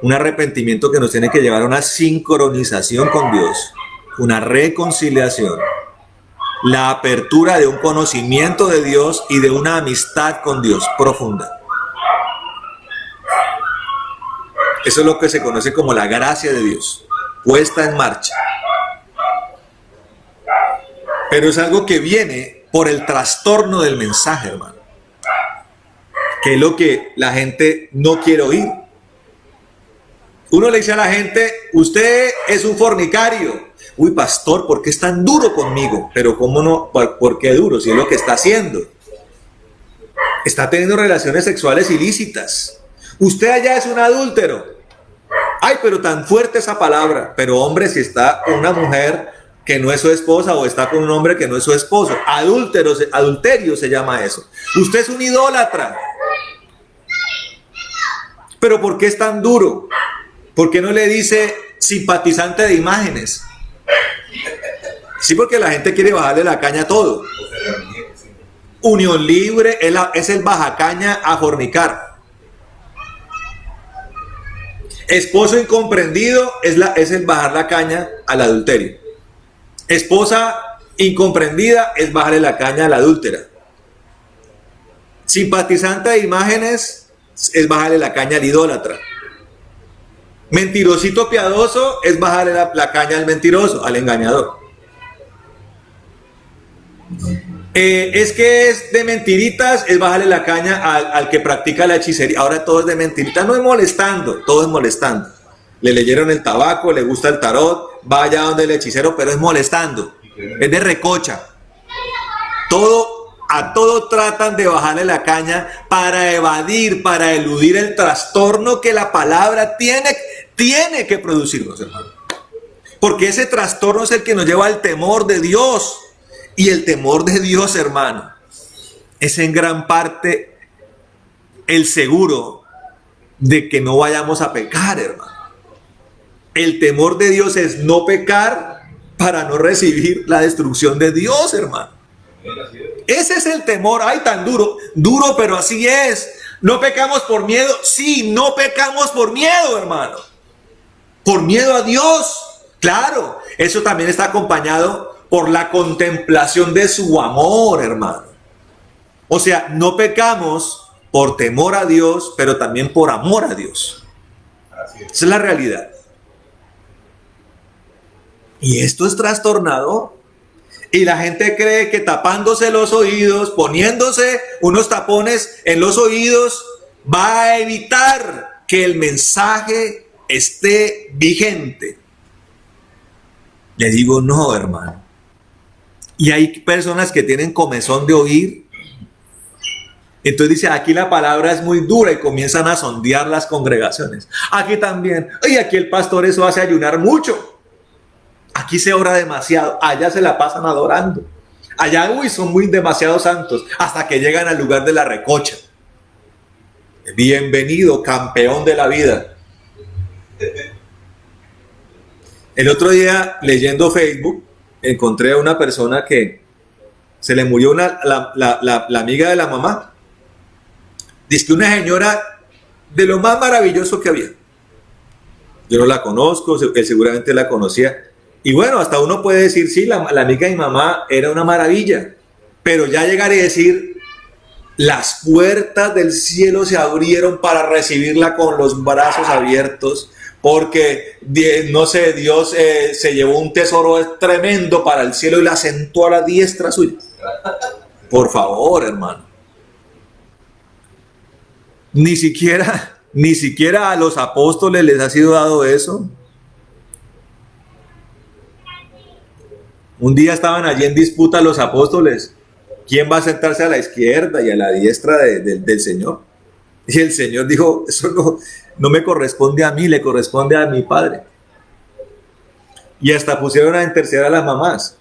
Un arrepentimiento que nos tiene que llevar a una sincronización con Dios, una reconciliación, la apertura de un conocimiento de Dios y de una amistad con Dios profunda. Eso es lo que se conoce como la gracia de Dios, puesta en marcha. Pero es algo que viene por el trastorno del mensaje, hermano. Que es lo que la gente no quiere oír. Uno le dice a la gente, usted es un fornicario. Uy, pastor, ¿por qué es tan duro conmigo? Pero ¿cómo no? ¿Por qué duro? Si es lo que está haciendo. Está teniendo relaciones sexuales ilícitas. Usted allá es un adúltero. Ay, pero tan fuerte esa palabra. Pero hombre, si está con una mujer que no es su esposa o está con un hombre que no es su esposo. Adulterio se llama eso. Usted es un idólatra. Pero ¿por qué es tan duro? ¿Por qué no le dice simpatizante de imágenes? Sí, porque la gente quiere bajarle la caña a todo. Unión libre es el bajacaña a fornicar. Esposo incomprendido es el bajar la caña al adulterio. Esposa incomprendida es bajarle la caña a la adúltera. Simpatizante de imágenes es bajarle la caña al idólatra. Mentirosito piadoso es bajarle la caña al mentiroso, al engañador. Es que es de mentiritas, es bajarle la caña al que practica la hechicería. Ahora todo es de mentiritas, no es molestando, todo es molestando. Le leyeron el tabaco, le gusta el tarot, va allá donde el hechicero, pero es molestando, es de recocha. A todo tratan de bajarle la caña para evadir, para eludir el trastorno que la palabra tiene que producirnos, hermano. Porque ese trastorno es el que nos lleva al temor de Dios. Y el temor de Dios, hermano, es en gran parte el seguro de que no vayamos a pecar, hermano. El temor de Dios es no pecar para no recibir la destrucción de Dios, hermano. Ese es el temor. Ay, tan duro, pero así es. ¿No pecamos por miedo? Sí, no pecamos por miedo, hermano. Por miedo a Dios. Claro, eso también está acompañado por la contemplación de su amor, hermano. O sea, no pecamos por temor a Dios, pero también por amor a Dios. Esa es la realidad. Y esto es trastornado. Y la gente cree que tapándose los oídos, poniéndose unos tapones en los oídos, va a evitar que el mensaje esté vigente. Le digo, no, hermano. Y hay personas que tienen comezón de oír. Entonces dice, aquí la palabra es muy dura y comienzan a sondear las congregaciones. Aquí también. Y aquí el pastor eso hace ayunar mucho. Aquí se ora demasiado. Allá se la pasan adorando. Allá, son muy demasiado santos. Hasta que llegan al lugar de la recocha. Bienvenido, campeón de la vida. El otro día, leyendo Facebook, encontré a una persona que se le murió la amiga de la mamá. Dice que una señora de lo más maravilloso que había. Yo no la conozco, él seguramente la conocía. Y bueno, hasta uno puede decir, sí, la amiga de mi mamá era una maravilla. Pero ya llegar y decir, las puertas del cielo se abrieron para recibirla con los brazos abiertos. Porque, no sé, Dios se llevó un tesoro tremendo para el cielo y la sentó a la diestra suya. Por favor, hermano. Ni siquiera a los apóstoles les ha sido dado eso. Un día estaban allí en disputa los apóstoles. ¿Quién va a sentarse a la izquierda y a la diestra del Señor? Y el Señor dijo, eso no me corresponde a mí, le corresponde a mi Padre. Y hasta pusieron a interceder a las mamás.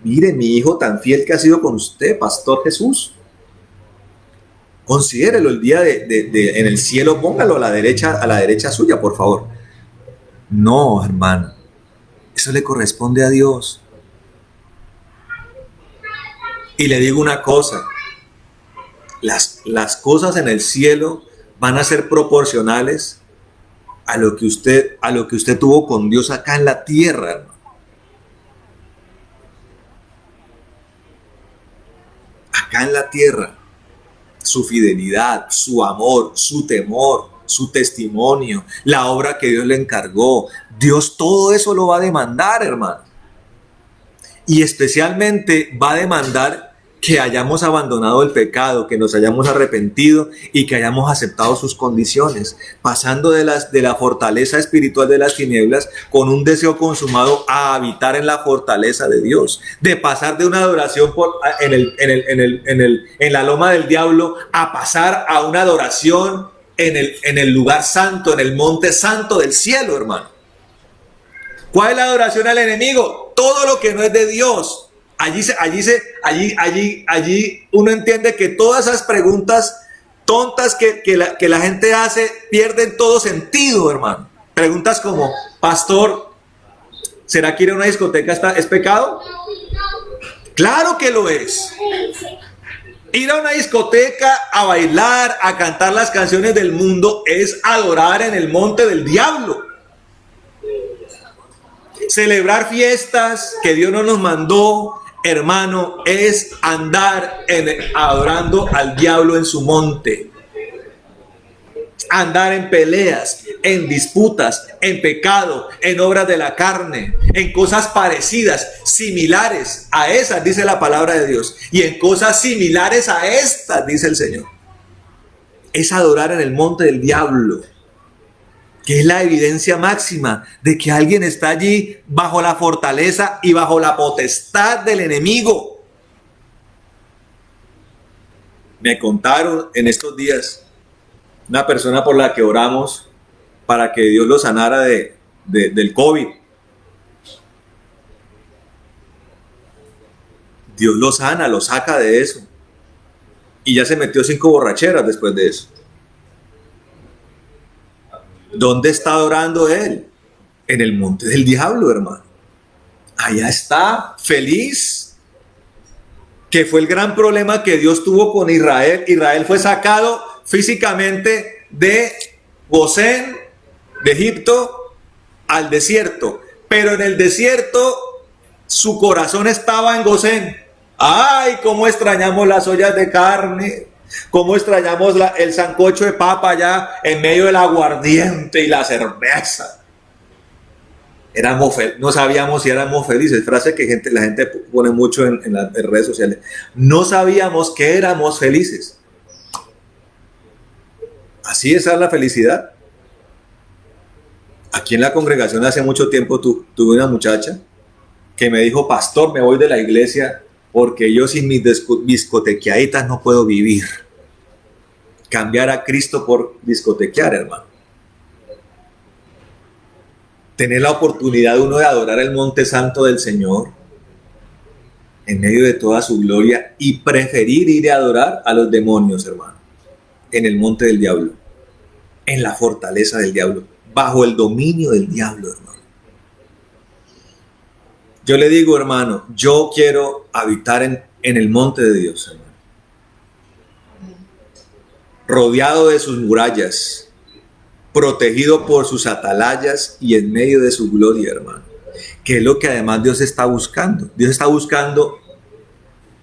Mire, mi hijo tan fiel que ha sido con usted, Pastor Jesús. Considérelo el día en el cielo, póngalo a la derecha suya, por favor. No, hermano. Eso le corresponde a Dios. Y le digo una cosa. Las cosas en el cielo van a ser proporcionales a lo que usted tuvo con Dios acá en la tierra, hermano. Acá en la tierra, su fidelidad, su amor, su temor, su testimonio, la obra que Dios le encargó. Dios todo eso lo va a demandar, hermano. Y especialmente va a demandar que hayamos abandonado el pecado, que nos hayamos arrepentido y que hayamos aceptado sus condiciones, pasando de la fortaleza espiritual de las tinieblas con un deseo consumado a habitar en la fortaleza de Dios, de pasar de una adoración en la loma del diablo a pasar a una adoración en el lugar santo, en el monte santo del cielo, hermano. ¿Cuál es la adoración al enemigo? Todo lo que no es de Dios. Allí uno entiende que todas esas preguntas tontas que la gente hace pierden todo sentido, hermano. Preguntas como, pastor, ¿será que ir a una discoteca es pecado? Claro que lo es. Ir a una discoteca a bailar, a cantar las canciones del mundo es adorar en el monte del diablo. Celebrar fiestas que Dios no nos mandó, hermano, es andar adorando al diablo en su monte. Andar en peleas, en disputas, en pecado, en obras de la carne, en cosas parecidas, similares a esas, dice la palabra de Dios, y en cosas similares a estas, dice el Señor. Es adorar en el monte del diablo, que es la evidencia máxima de que alguien está allí bajo la fortaleza y bajo la potestad del enemigo. Me contaron en estos días una persona por la que oramos para que Dios lo sanara del COVID. Dios lo sana, lo saca de eso. Y ya se metió 5 borracheras después de eso. ¿Dónde está adorando él? En el monte del diablo, hermano. Allá está, feliz. Que fue el gran problema que Dios tuvo con Israel. Israel fue sacado físicamente de Gosén, de Egipto, al desierto. Pero en el desierto su corazón estaba en Gosén. ¡Ay, cómo extrañamos las ollas de carne! ¿Cómo extrañamos el sancocho de papa allá en medio del aguardiente y la cerveza? No sabíamos si éramos felices. Frase que la gente pone mucho en las redes sociales. No sabíamos que éramos felices. Así es la felicidad. Aquí en la congregación hace mucho tiempo tuve una muchacha que me dijo, pastor, me voy de la iglesia porque yo sin mis discotequeaditas no puedo vivir. Cambiar a Cristo por discotequear, hermano. Tener la oportunidad uno de adorar el monte santo del Señor en medio de toda su gloria y preferir ir a adorar a los demonios, hermano, en el monte del diablo, en la fortaleza del diablo, bajo el dominio del diablo, hermano. Yo le digo, hermano, yo quiero habitar en el monte de Dios, hermano. Rodeado de sus murallas, protegido por sus atalayas y en medio de su gloria, hermano. Que es lo que además Dios está buscando. Dios está buscando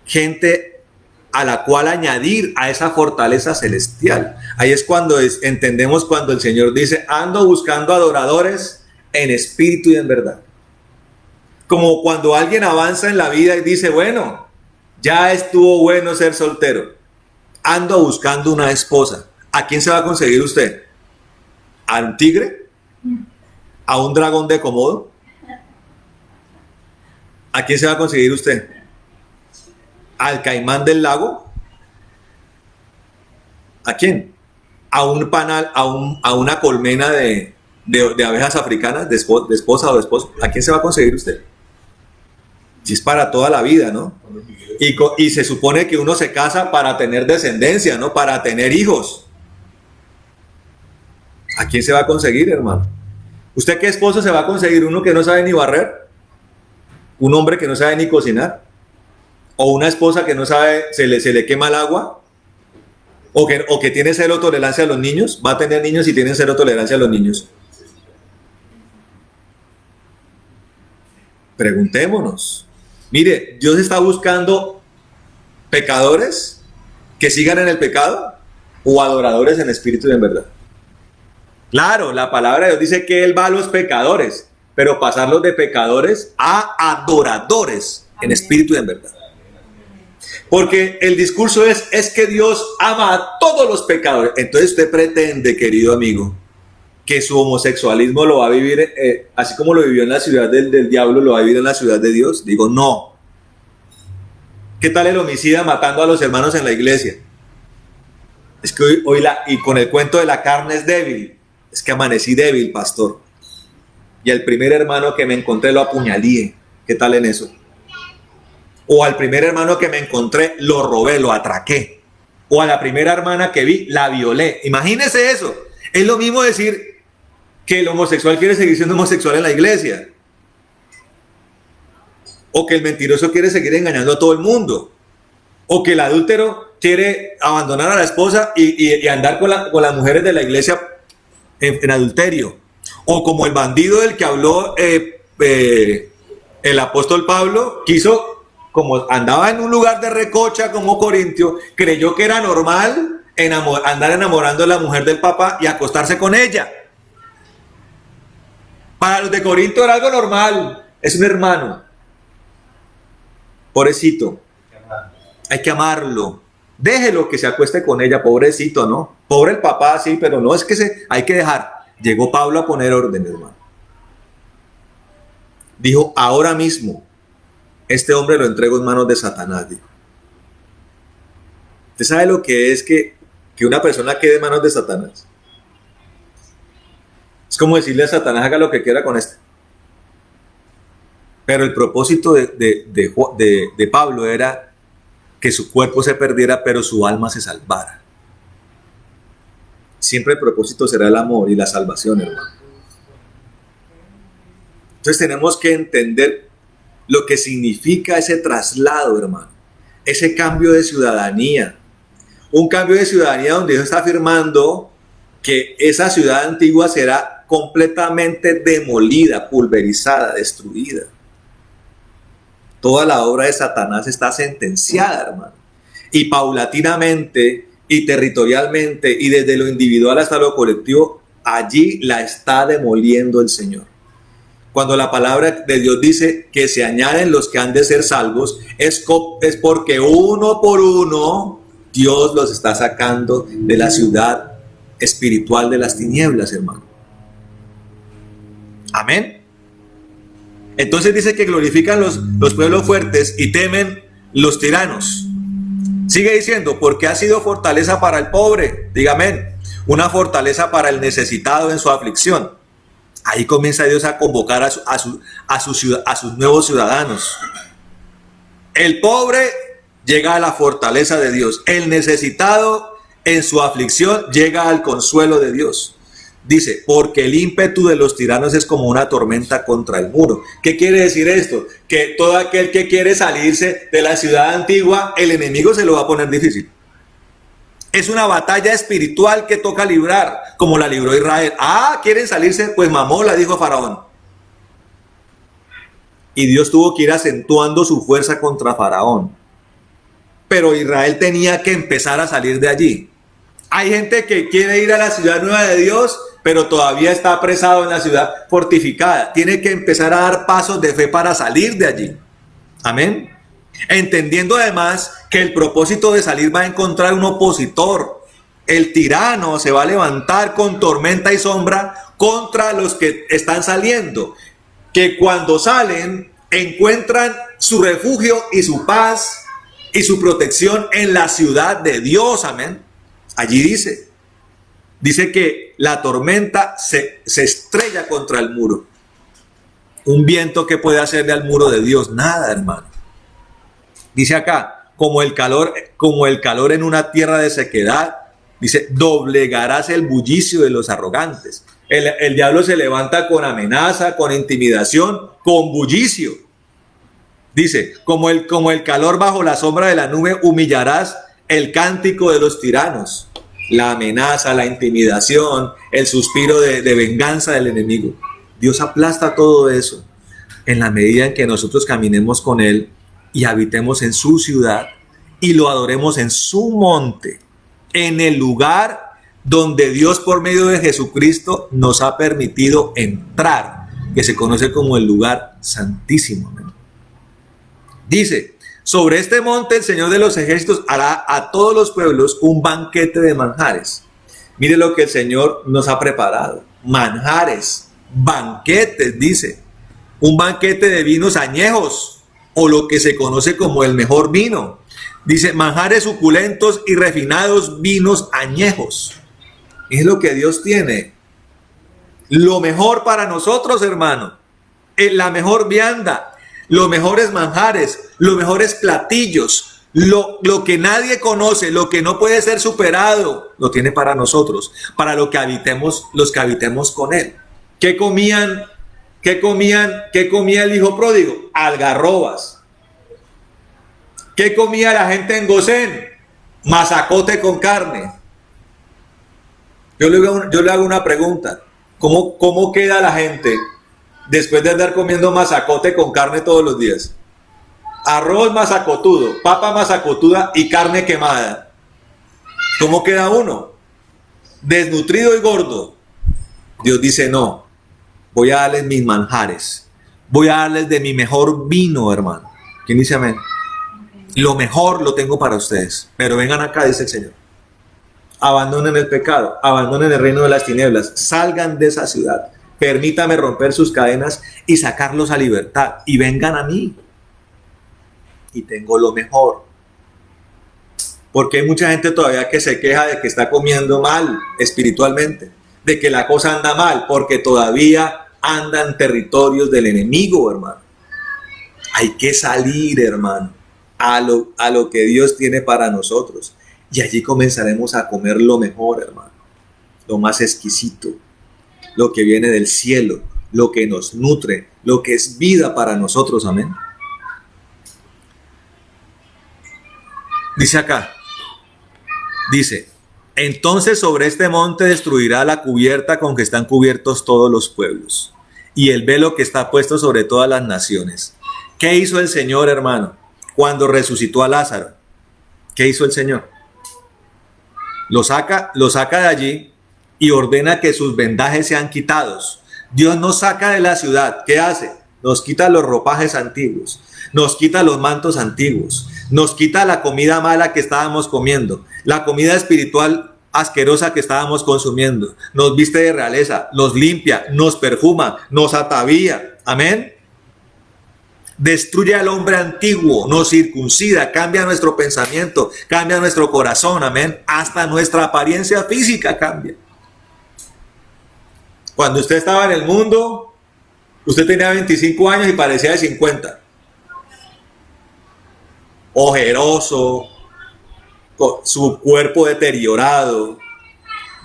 gente a la cual añadir a esa fortaleza celestial. Ahí es cuando entendemos cuando el Señor dice, ando buscando adoradores en espíritu y en verdad. Como cuando alguien avanza en la vida y dice, bueno, ya estuvo bueno ser soltero. Ando buscando una esposa. ¿A quién se va a conseguir usted? ¿A un tigre? ¿A un dragón de Komodo? ¿A quién se va a conseguir usted? ¿Al caimán del lago? ¿A quién? ¿A un panal, a una colmena de abejas africanas, de esposa o de esposo? ¿A quién se va a conseguir usted? Si es para toda la vida, ¿no? Y se supone que uno se casa para tener descendencia, ¿no? Para tener hijos. ¿A quién se va a conseguir, hermano? ¿Usted qué esposo se va a conseguir? ¿Uno que no sabe ni barrer? ¿Un hombre que no sabe ni cocinar? ¿O una esposa que no sabe, se le quema el agua? O que tiene cero tolerancia a los niños, va a tener niños y tienen cero tolerancia a los niños. Preguntémonos. Mire, Dios está buscando pecadores que sigan en el pecado o adoradores en espíritu y en verdad. Claro, la palabra de Dios dice que Él va a los pecadores, pero pasarlos de pecadores a adoradores en espíritu y en verdad. Porque el discurso es que Dios ama a todos los pecadores. Entonces usted pretende, querido amigo, que su homosexualismo lo va a vivir, así como lo vivió en la ciudad del diablo, lo va a vivir en la ciudad de Dios. Digo, no. ¿Qué tal el homicida matando a los hermanos en la iglesia? Es que y con el cuento de la carne es débil. Es que amanecí débil, pastor. Y al primer hermano que me encontré lo apuñalé. ¿Qué tal en eso? O al primer hermano que me encontré lo robé, lo atraqué. O a la primera hermana que vi la violé. Imagínese eso. Es lo mismo decir que el homosexual quiere seguir siendo homosexual en la iglesia. O que el mentiroso quiere seguir engañando a todo el mundo. O que el adúltero quiere abandonar a la esposa y andar con las mujeres de la iglesia en adulterio. O como el bandido del que habló el apóstol Pablo, quiso, como andaba en un lugar de recocha como Corintio, creyó que era normal andar enamorando a la mujer del papá y acostarse con ella. Para los de Corinto era algo normal. Es un hermano. Pobrecito. Hay que amarlo. Déjelo que se acueste con ella, pobrecito, ¿no? Pobre el papá, sí, pero no, es que hay que dejar. Llegó Pablo a poner orden, hermano. Dijo, ahora mismo, este hombre lo entrego en manos de Satanás, dijo. ¿Usted sabe lo que es que una persona quede en manos de Satanás? Es como decirle a Satanás, haga lo que quiera con este. Pero el propósito de Pablo era que su cuerpo se perdiera, pero su alma se salvara. Siempre el propósito será el amor y la salvación, hermano. Entonces tenemos que entender lo que significa ese traslado, hermano. Ese cambio de ciudadanía. Un cambio de ciudadanía donde Dios está afirmando que esa ciudad antigua será completamente demolida, pulverizada, destruida. Toda la obra de Satanás está sentenciada, hermano. Y paulatinamente y territorialmente y desde lo individual hasta lo colectivo, allí la está demoliendo el Señor. Cuando la palabra de Dios dice que se añaden los que han de ser salvos, es porque uno por uno Dios los está sacando de la ciudad espiritual de las tinieblas, hermano. Amén. Entonces dice que glorifican los pueblos fuertes y temen los tiranos. Sigue diciendo, porque ha sido fortaleza para el pobre, diga amén, una fortaleza para el necesitado en su aflicción. Ahí comienza Dios a convocar a sus nuevos ciudadanos. El pobre llega a la fortaleza de Dios. El necesitado en su aflicción llega al consuelo de Dios. Dice, porque el ímpetu de los tiranos es como una tormenta contra el muro. ¿Qué quiere decir esto? Que todo aquel que quiere salirse de la ciudad antigua, el enemigo se lo va a poner difícil. Es una batalla espiritual que toca librar, como la libró Israel. ¿Quieren salirse? Pues mamóla, dijo Faraón. Y Dios tuvo que ir acentuando su fuerza contra Faraón. Pero Israel tenía que empezar a salir de allí. Hay gente que quiere ir a la ciudad nueva de Dios, pero todavía está apresado en la ciudad fortificada. Tiene que empezar a dar pasos de fe para salir de allí. Amén. Entendiendo además que el propósito de salir va a encontrar un opositor. El tirano se va a levantar con tormenta y sombra contra los que están saliendo. Que cuando salen encuentran su refugio y su paz y su protección en la ciudad de Dios. Amén. Allí dice que la tormenta se estrella contra el muro. Un viento que puede hacerle al muro de Dios, nada, hermano. Dice acá, como el calor en una tierra de sequedad, dice, doblegarás el bullicio de los arrogantes. El diablo se levanta con amenaza, con intimidación, con bullicio. Dice, como el calor bajo la sombra de la nube, humillarás el cántico de los tiranos, la amenaza, la intimidación, el suspiro de venganza del enemigo. Dios aplasta todo eso en la medida en que nosotros caminemos con Él y habitemos en su ciudad y lo adoremos en su monte, en el lugar donde Dios por medio de Jesucristo nos ha permitido entrar, que se conoce como el lugar santísimo. Dice, sobre este monte el Señor de los ejércitos hará a todos los pueblos un banquete de manjares. Mire lo que el Señor nos ha preparado. Manjares, banquetes, dice. Un banquete de vinos añejos, o lo que se conoce como el mejor vino. Dice, manjares suculentos y refinados vinos añejos. Es lo que Dios tiene. Lo mejor para nosotros, hermano. La mejor vianda, los mejores manjares, los mejores platillos, lo que nadie conoce, lo que no puede ser superado, lo tiene para nosotros, para lo que habitemos, los que habitemos con Él. ¿Qué comía el hijo pródigo? Algarrobas. ¿Qué comía la gente en Gosén? Mazacote con carne. Yo le hago una pregunta. ¿Cómo queda la gente después de andar comiendo mazacote con carne todos los días? Arroz mazacotudo, papa mazacotuda y carne quemada. ¿Cómo queda uno? Desnutrido y gordo. Dios dice, no, voy a darles mis manjares. Voy a darles de mi mejor vino, hermano. ¿Quién dice amén? Lo mejor lo tengo para ustedes. Pero vengan acá, dice el Señor. Abandonen el pecado, abandonen el reino de las tinieblas, salgan de esa ciudad. Permítame romper sus cadenas y sacarlos a libertad. Y vengan a mí. Y tengo lo mejor. Porque hay mucha gente todavía que se queja de que está comiendo mal espiritualmente, de que la cosa anda mal, porque todavía anda en territorios del enemigo, hermano. Hay que salir, hermano, a lo que Dios tiene para nosotros. Y allí comenzaremos a comer lo mejor, hermano. Lo más exquisito. Lo que viene del cielo. Lo que nos nutre. Lo que es vida para nosotros. Amén. Dice acá. Dice, entonces sobre este monte destruirá la cubierta con que están cubiertos todos los pueblos. Y el velo que está puesto sobre todas las naciones. ¿Qué hizo el Señor, hermano? Cuando resucitó a Lázaro. ¿Qué hizo el Señor? Lo saca de allí y ordena que sus vendajes sean quitados. Dios nos saca de la ciudad. ¿Qué hace? Nos quita los ropajes antiguos, nos quita los mantos antiguos, nos quita la comida mala que estábamos comiendo, la comida espiritual asquerosa que estábamos consumiendo, nos viste de realeza, nos limpia, nos perfuma, nos atavía. Amén. Destruye al hombre antiguo, nos circuncida, cambia nuestro pensamiento, cambia nuestro corazón, amén. Hasta nuestra apariencia física cambia. Cuando usted estaba en el mundo, usted tenía 25 años y parecía de 50. Ojeroso, con su cuerpo deteriorado.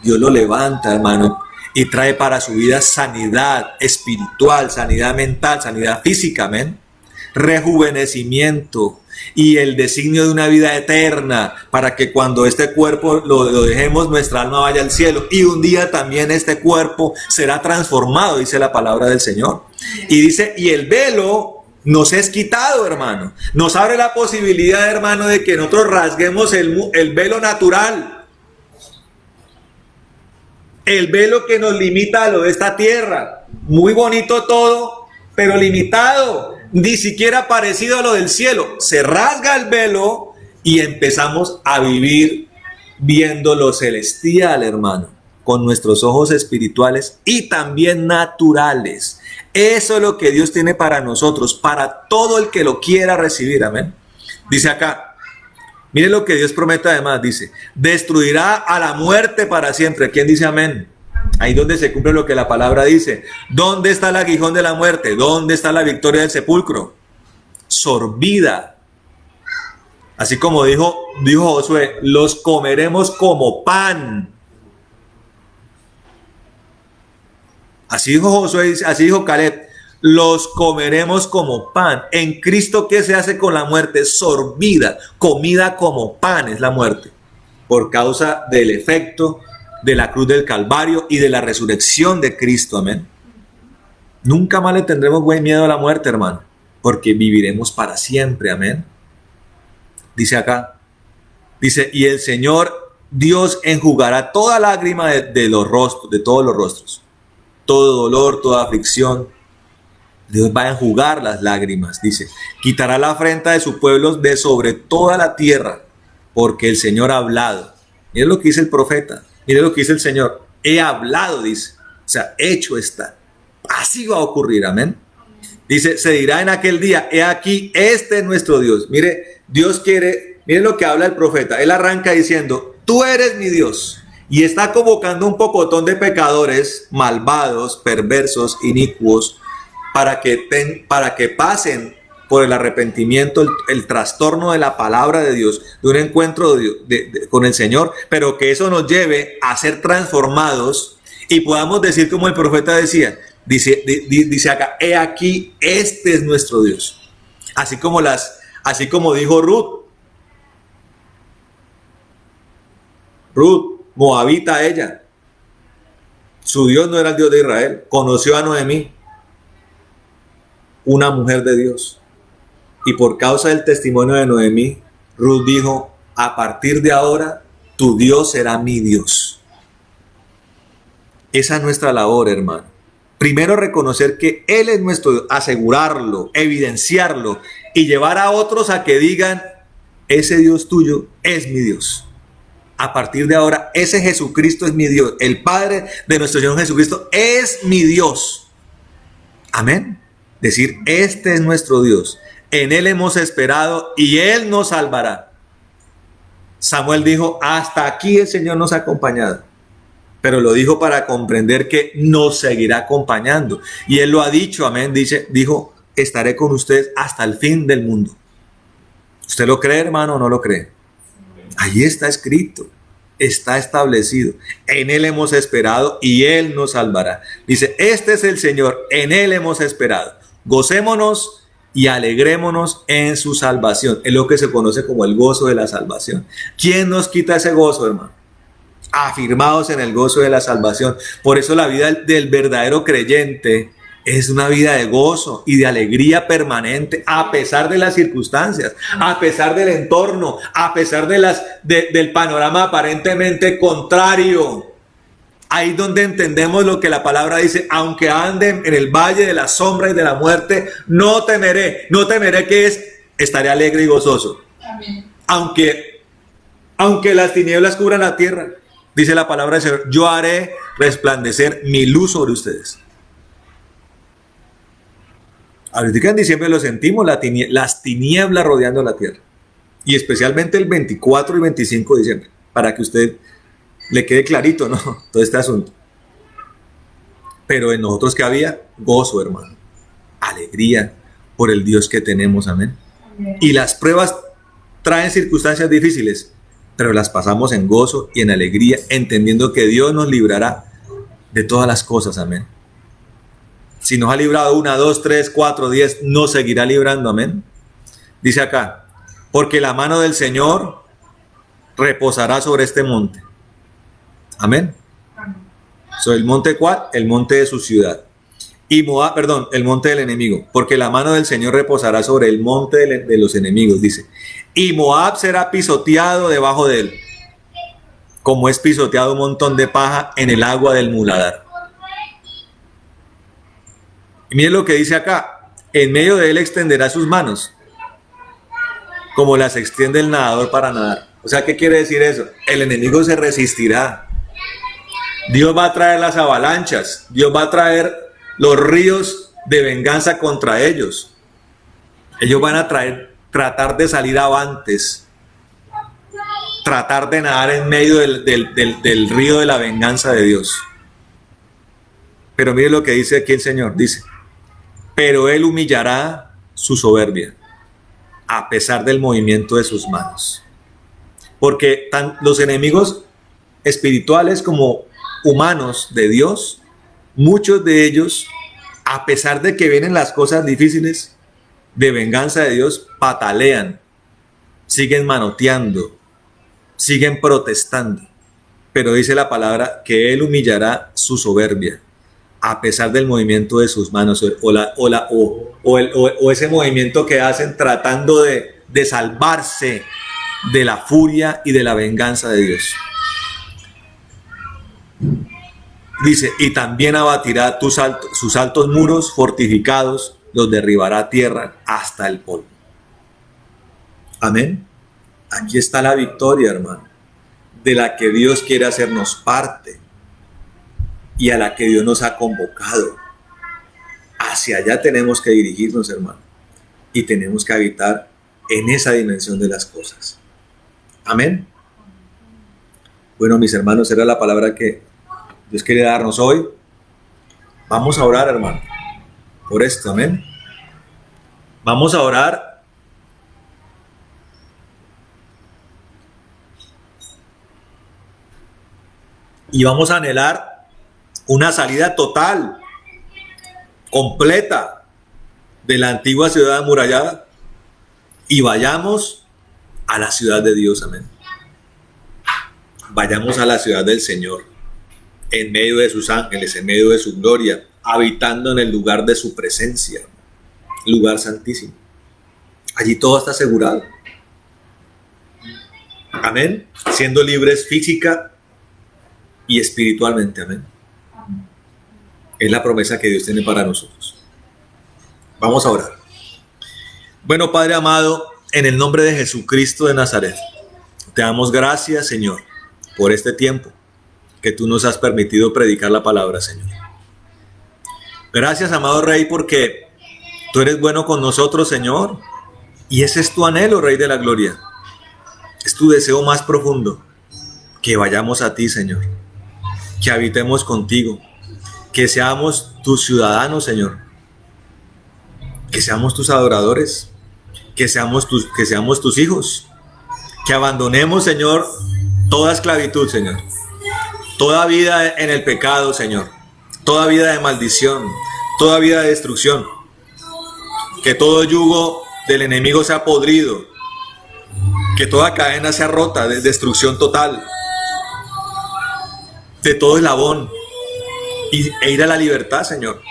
Dios lo levanta, hermano, y trae para su vida sanidad espiritual, sanidad mental, sanidad física, amén. Rejuvenecimiento y el designio de una vida eterna para que cuando este cuerpo lo dejemos, nuestra alma vaya al cielo, y un día también este cuerpo será transformado, dice la palabra del Señor. Y dice, y el velo nos es quitado, hermano. Nos abre la posibilidad, hermano, de que nosotros rasguemos el velo natural, el velo que nos limita a lo de esta tierra. Muy bonito todo, pero limitado. Ni siquiera parecido a lo del cielo. Se rasga el velo y empezamos a vivir viendo lo celestial, hermano, con nuestros ojos espirituales y también naturales. Eso es lo que Dios tiene para nosotros, para todo el que lo quiera recibir, amén. Dice acá, mire lo que Dios promete además, dice, destruirá a la muerte para siempre. ¿Quién dice amén? Ahí donde se cumple lo que la palabra dice. ¿Dónde está el aguijón de la muerte? ¿Dónde está la victoria del sepulcro? Sorbida. Así como dijo Josué, los comeremos como pan. Así dijo Josué, así dijo Caleb, los comeremos como pan. En Cristo, ¿qué se hace con la muerte? Sorbida, comida como pan es la muerte, por causa del efecto de la cruz del Calvario y de la resurrección de Cristo, amén. Nunca más le tendremos buen miedo a la muerte, hermano, porque viviremos para siempre, amén. Dice acá, dice, y el Señor Dios enjugará toda lágrima de los rostros, de todos los rostros, todo dolor, toda aflicción. Dios va a enjugar las lágrimas, dice, quitará la afrenta de su pueblo de sobre toda la tierra, porque el Señor ha hablado. Mire lo que dice el profeta, mire lo que dice el Señor, he hablado, dice, o sea, hecho está. Así va a ocurrir, amén. Dice, se dirá en aquel día, he aquí, este es nuestro Dios. Mire, Dios quiere, mire lo que habla el profeta. Él arranca diciendo, tú eres mi Dios. Y está convocando un pocotón de pecadores, malvados, perversos, inicuos, para que pasen por el arrepentimiento, el trastorno de la palabra de Dios, de un encuentro con el Señor, pero que eso nos lleve a ser transformados y podamos decir como el profeta decía, dice acá, he aquí, este es nuestro Dios. Así como dijo Ruth, moabita ella, su Dios no era el Dios de Israel, conoció a Noemí, una mujer de Dios, y por causa del testimonio de Noemí, Ruth dijo, a partir de ahora, tu Dios será mi Dios. Esa es nuestra labor, hermano. Primero reconocer que Él es nuestro Dios, asegurarlo, evidenciarlo y llevar a otros a que digan, ese Dios tuyo es mi Dios. A partir de ahora, ese Jesucristo es mi Dios. El Padre de nuestro Señor Jesucristo es mi Dios. Amén. Decir, este es nuestro Dios. En Él hemos esperado y Él nos salvará. Samuel dijo, hasta aquí el Señor nos ha acompañado. Pero lo dijo para comprender que nos seguirá acompañando. Y Él lo ha dicho, amén. Dijo, estaré con ustedes hasta el fin del mundo. ¿Usted lo cree, hermano, o no lo cree? Ahí está escrito, está establecido. En Él hemos esperado y Él nos salvará. Dice, este es el Señor, en Él hemos esperado. Gocémonos y alegrémonos en su salvación. Es lo que se conoce como el gozo de la salvación. ¿Quién nos quita ese gozo, hermano? Afirmados en el gozo de la salvación. Por eso la vida del verdadero creyente es una vida de gozo y de alegría permanente, a pesar de las circunstancias, a pesar del entorno, a pesar del panorama aparentemente contrario. Ahí donde entendemos lo que la palabra dice, aunque ande en el valle de la sombra y de la muerte, no temeré que estaré alegre y gozoso. Amén. Aunque las tinieblas cubran la tierra, dice la palabra del Señor, yo haré resplandecer mi luz sobre ustedes. Ahorita en diciembre lo sentimos, las tinieblas rodeando la tierra. Y especialmente el 24 y 25 de diciembre, para que usted le quede clarito, ¿no? Todo este asunto. Pero en nosotros que había gozo, hermano, alegría por el Dios que tenemos, amén. Y las pruebas traen circunstancias difíciles, pero las pasamos en gozo y en alegría, entendiendo que Dios nos librará de todas las cosas, amén. Si nos ha librado 1, 2, 3, 4, 10, nos seguirá librando, amén. Dice acá, porque la mano del Señor reposará sobre este monte. Amén. ¿Sobre el monte cuál? El monte de su ciudad. Y Moab, el monte del enemigo. Porque la mano del Señor reposará sobre el monte de los enemigos, dice. Y Moab será pisoteado debajo de él, como es pisoteado un montón de paja en el agua del muladar. Y miren lo que dice acá. En medio de él extenderá sus manos, como las extiende el nadador para nadar. O sea, ¿qué quiere decir eso? El enemigo se resistirá. Dios va a traer las avalanchas. Dios va a traer los ríos de venganza contra ellos. Ellos van a tratar de salir avantes. Tratar de nadar en medio del río de la venganza de Dios. Pero mire lo que dice aquí el Señor. Dice, pero Él humillará su soberbia a pesar del movimiento de sus manos. Porque los enemigos espirituales como humanos de Dios, muchos de ellos a pesar de que vienen las cosas difíciles de venganza de Dios, patalean, siguen manoteando, siguen protestando. Pero dice la palabra que Él humillará su soberbia, a pesar del movimiento de sus manos o ese movimiento que hacen tratando de salvarse de la furia y de la venganza de Dios. Dice, y también abatirá sus altos muros fortificados, los derribará a tierra hasta el polvo. Amén. Aquí está la victoria, hermano, de la que Dios quiere hacernos parte y a la que Dios nos ha convocado. Hacia allá tenemos que dirigirnos, hermano, y tenemos que habitar en esa dimensión de las cosas. Amén. Bueno, mis hermanos, era la palabra que Dios quiere darnos hoy. Vamos a orar, hermano, por esto. Amén. Vamos a orar. Y vamos a anhelar una salida total, completa, de la antigua ciudad amurallada y vayamos a la ciudad de Dios. Amén. Vayamos a la ciudad del Señor, en medio de sus ángeles, en medio de su gloria, habitando en el lugar de su presencia, lugar santísimo. Allí todo está asegurado. Amén. Siendo libres física y espiritualmente. Amén. Es la promesa que Dios tiene para nosotros. Vamos a orar. Bueno, Padre amado, en el nombre de Jesucristo de Nazaret, te damos gracias, Señor, por este tiempo que tú nos has permitido predicar la palabra, Señor. Gracias, amado Rey, porque tú eres bueno con nosotros, Señor, y ese es tu anhelo, Rey de la Gloria. Es tu deseo más profundo, que vayamos a ti, Señor, que habitemos contigo, que seamos tus ciudadanos, Señor, que seamos tus adoradores, que seamos tus hijos, que abandonemos, Señor, toda esclavitud, Señor, toda vida en el pecado, Señor, toda vida de maldición, toda vida de destrucción, que todo yugo del enemigo sea podrido, que toda cadena sea rota, de destrucción total, de todo eslabón, e ir a la libertad, Señor.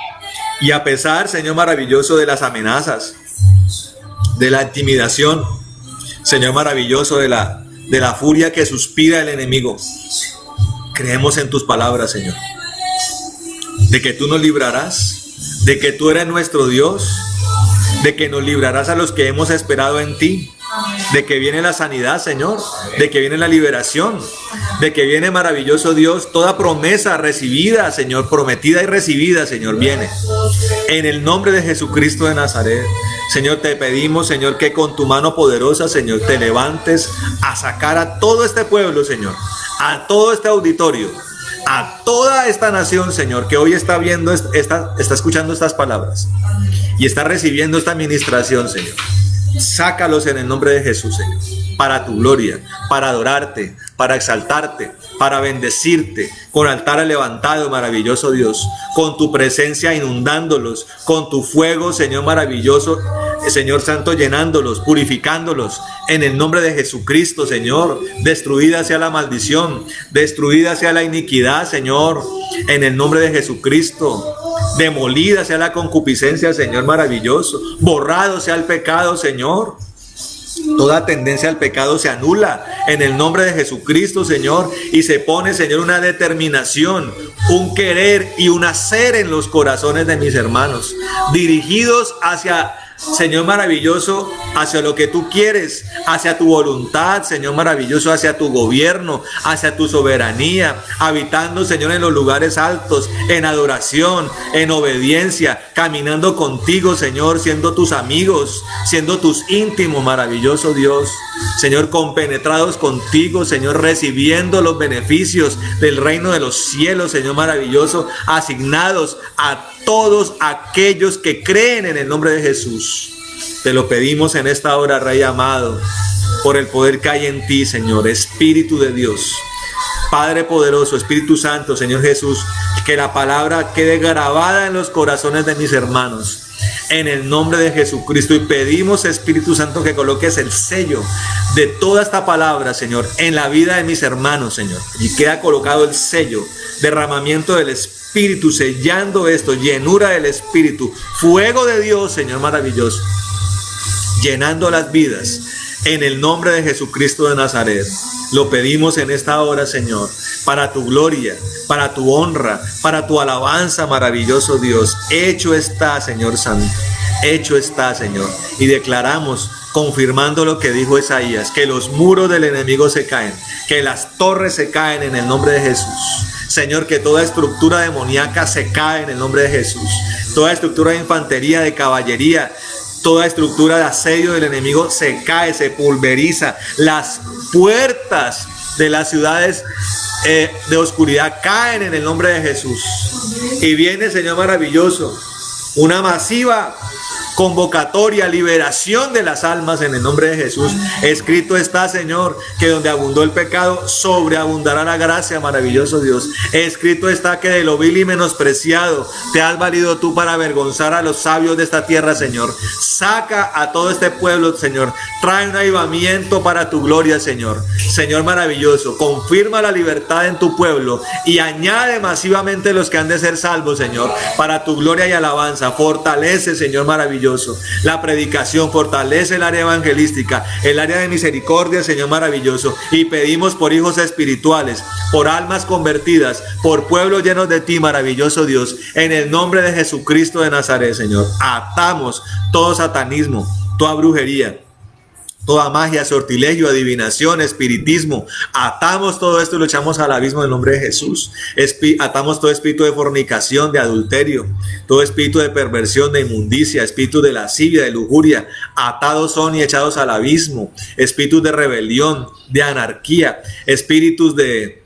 Y a pesar, Señor maravilloso, de las amenazas, de la intimidación, Señor maravilloso, de la furia que suspira el enemigo, creemos en tus palabras, Señor, de que tú nos librarás, de que tú eres nuestro Dios, de que nos librarás a los que hemos esperado en ti, de que viene la sanidad, Señor, de que viene la liberación, de que viene, maravilloso Dios, toda promesa recibida, Señor, prometida y recibida, Señor, viene. En el nombre de Jesucristo de Nazaret, Señor, te pedimos, Señor, que con tu mano poderosa, Señor, te levantes a sacar a todo este pueblo, Señor, a todo este auditorio, a toda esta nación, Señor, que hoy está viendo, está escuchando estas palabras y está recibiendo esta administración, Señor. Sácalos en el nombre de Jesús, Señor, para tu gloria, para adorarte, para exaltarte, para bendecirte, con altares levantados, maravilloso Dios, con tu presencia inundándolos, con tu fuego, Señor maravilloso, Señor Santo, llenándolos, purificándolos, en el nombre de Jesucristo, Señor. Destruida sea la maldición, destruida sea la iniquidad, Señor, en el nombre de Jesucristo. Demolida sea la concupiscencia, Señor maravilloso. Borrado sea el pecado, Señor. Toda tendencia al pecado se anula en el nombre de Jesucristo, Señor, y se pone, Señor, una determinación, un querer y un hacer en los corazones de mis hermanos, dirigidos hacia, Señor maravilloso, hacia lo que tú quieres, hacia tu voluntad, Señor maravilloso, hacia tu gobierno, hacia tu soberanía, habitando, Señor, en los lugares altos, en adoración, en obediencia, caminando contigo, Señor, siendo tus amigos, siendo tus íntimos, maravilloso Dios, Señor, compenetrados contigo, Señor, recibiendo los beneficios del reino de los cielos, Señor maravilloso, asignados a todos aquellos que creen en el nombre de Jesús. Te lo pedimos en esta hora, Rey amado, por el poder que hay en ti, Señor, Espíritu de Dios, Padre poderoso, Espíritu Santo, Señor Jesús, que la palabra quede grabada en los corazones de mis hermanos. En el nombre de Jesucristo, y pedimos, Espíritu Santo, que coloques el sello de toda esta palabra, Señor, en la vida de mis hermanos, Señor. Y queda colocado el sello, derramamiento del Espíritu, sellando esto, llenura del Espíritu, fuego de Dios, Señor, maravilloso, llenando las vidas. En el nombre de Jesucristo de Nazaret, lo pedimos en esta hora, Señor, para tu gloria, para tu honra, para tu alabanza, maravilloso Dios. Hecho está, Señor Santo, hecho está, Señor. Y declaramos, confirmando lo que dijo Isaías, que los muros del enemigo se caen, que las torres se caen en el nombre de Jesús. Señor, que toda estructura demoníaca se cae en el nombre de Jesús. Toda estructura de infantería, de caballería, toda estructura de asedio del enemigo se cae, se pulveriza. Las puertas de las ciudades de oscuridad caen en el nombre de Jesús. Y viene, Señor maravilloso, una masiva convocatoria, liberación de las almas en el nombre de Jesús. Escrito está, Señor, que donde abundó el pecado, sobreabundará la gracia, maravilloso Dios. Escrito está que de lo vil y menospreciado te has valido tú para avergonzar a los sabios de esta tierra, Señor. Saca a todo este pueblo, Señor. Trae un avivamiento para tu gloria, Señor. Señor maravilloso, confirma la libertad en tu pueblo y añade masivamente los que han de ser salvos, Señor, para tu gloria y alabanza. Fortalece, Señor maravilloso, la predicación, fortalece el área evangelística, el área de misericordia, Señor maravilloso. Y pedimos por hijos espirituales, por almas convertidas, por pueblos llenos de ti, maravilloso Dios, en el nombre de Jesucristo de Nazaret, Señor. Atamos todo satanismo, toda brujería, toda magia, sortilegio, adivinación, espiritismo. Atamos todo esto y lo echamos al abismo en el nombre de Jesús. Atamos todo espíritu de fornicación, de adulterio, todo espíritu de perversión, de inmundicia, espíritu de lascivia, de lujuria. Atados son y echados al abismo. Espíritus de rebelión, de anarquía, espíritus de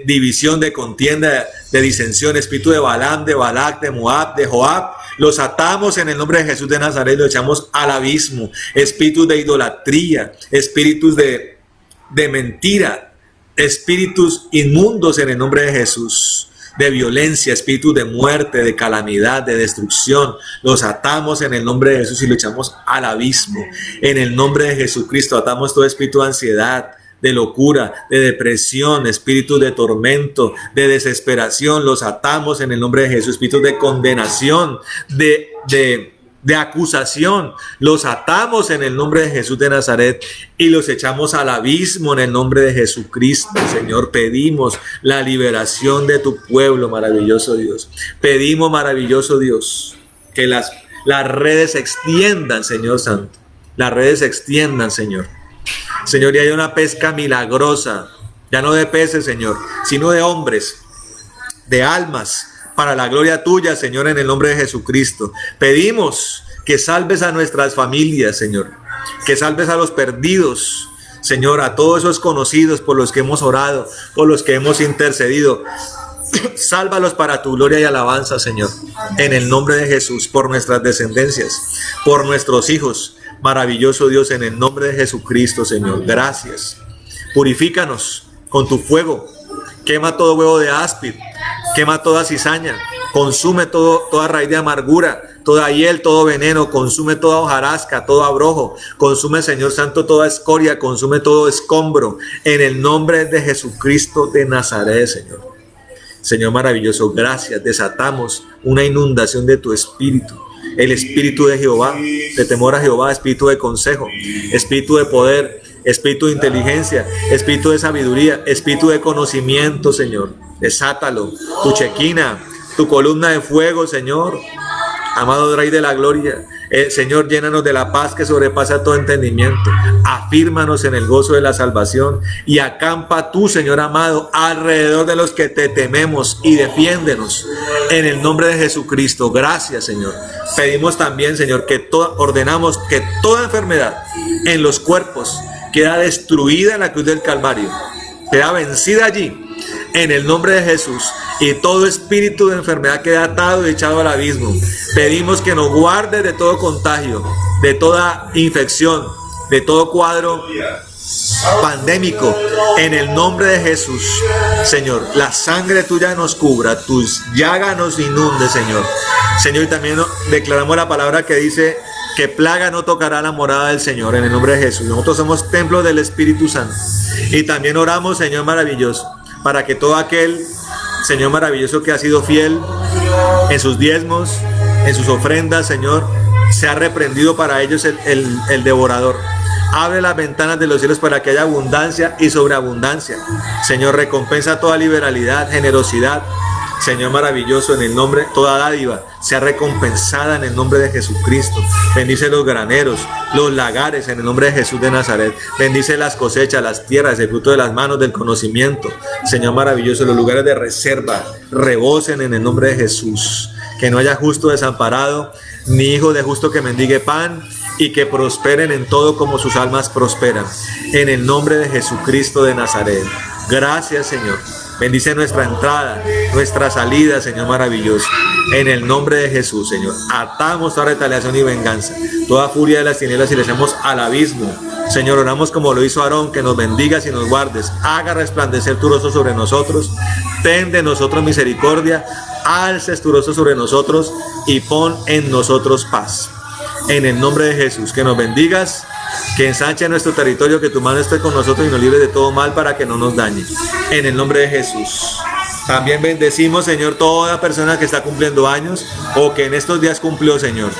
división, de contienda, de disensión, espíritu de Balaam, de Balac, de Moab, de Joab. Los atamos en el nombre de Jesús de Nazaret, lo echamos al abismo. Espíritus de idolatría, espíritus de mentira, espíritus inmundos en el nombre de Jesús, de violencia, espíritus de muerte, de calamidad, de destrucción. Los atamos en el nombre de Jesús y lo echamos al abismo. En el nombre de Jesucristo atamos todo espíritu de ansiedad, de locura, de depresión, espíritus de tormento, de desesperación. Los atamos en el nombre de Jesús. Espíritus de condenación, de acusación, los atamos en el nombre de Jesús de Nazaret y los echamos al abismo en el nombre de Jesucristo. Señor, pedimos la liberación de tu pueblo, maravilloso Dios. Pedimos, maravilloso Dios, que las redes se extiendan, Señor Santo. Las redes se extiendan, Señor. Señor, y hay una pesca milagrosa, ya no de peces, Señor, sino de hombres, de almas, para la gloria tuya, Señor, en el nombre de Jesucristo. Pedimos que salves a nuestras familias, Señor, que salves a los perdidos, Señor, a todos esos conocidos por los que hemos orado, por los que hemos intercedido. Sálvalos para tu gloria y alabanza, Señor, en el nombre de Jesús, por nuestras descendencias, por nuestros hijos. Maravilloso Dios, en el nombre de Jesucristo, Señor, gracias. Purifícanos con tu fuego. Quema todo huevo de áspid, quema toda cizaña, consume toda raíz de amargura, toda hiel, todo veneno, consume toda hojarasca, todo abrojo, consume, Señor Santo, toda escoria, consume todo escombro, en el nombre de Jesucristo de Nazaret, Señor. Señor maravilloso, gracias. Desatamos una inundación de tu espíritu. El espíritu de Jehová, de temor a Jehová, espíritu de consejo, espíritu de poder, espíritu de inteligencia, espíritu de sabiduría, espíritu de conocimiento, Señor. Desátalo, tu chequina, tu columna de fuego, Señor. Amado Rey de la Gloria, Señor, llénanos de la paz que sobrepasa todo entendimiento. Afírmanos en el gozo de la salvación y acampa tú, Señor amado, alrededor de los que te tememos y defiéndenos en el nombre de Jesucristo. Gracias, Señor. Pedimos también, Señor, que ordenamos que toda enfermedad en los cuerpos queda destruida en la cruz del Calvario, queda vencida allí en el nombre de Jesús, y todo espíritu de enfermedad queda atado y echado al abismo. Pedimos que nos guarde de todo contagio, de toda infección, de todo cuadro pandémico, en el nombre de Jesús, Señor, la sangre tuya nos cubra, tus llagas nos inunde, Señor. Señor, y también declaramos la palabra que dice que plaga no tocará la morada del Señor, en el nombre de Jesús. Nosotros somos templo del Espíritu Santo. Y también oramos, Señor maravilloso, para que todo aquel, Señor maravilloso, que ha sido fiel en sus diezmos, en sus ofrendas, Señor, sea reprendido para ellos el devorador. Abre las ventanas de los cielos para que haya abundancia y sobreabundancia. Señor, recompensa toda liberalidad, generosidad. Señor maravilloso, en el nombre, toda dádiva sea recompensada en el nombre de Jesucristo. Bendice los graneros, los lagares en el nombre de Jesús de Nazaret. Bendice las cosechas, las tierras, el fruto de las manos, del conocimiento. Señor maravilloso, los lugares de reserva rebosen en el nombre de Jesús. Que no haya justo desamparado, ni hijo de justo que mendigue pan, y que prosperen en todo como sus almas prosperan. En el nombre de Jesucristo de Nazaret. Gracias, Señor. Bendice nuestra entrada, nuestra salida, Señor maravilloso. En el nombre de Jesús, Señor. Atamos toda retaliación y venganza, toda furia de las tinieblas y le echamos al abismo. Señor, oramos como lo hizo Aarón, que nos bendigas y nos guardes. Haga resplandecer tu rostro sobre nosotros. Ten de nosotros misericordia. Alces tu rostro sobre nosotros y pon en nosotros paz. En el nombre de Jesús, que nos bendigas, que ensanche nuestro territorio, que tu mano esté con nosotros y nos libre de todo mal para que no nos dañe. En el nombre de Jesús. También bendecimos, Señor, toda persona que está cumpliendo años o que en estos días cumplió, Señor.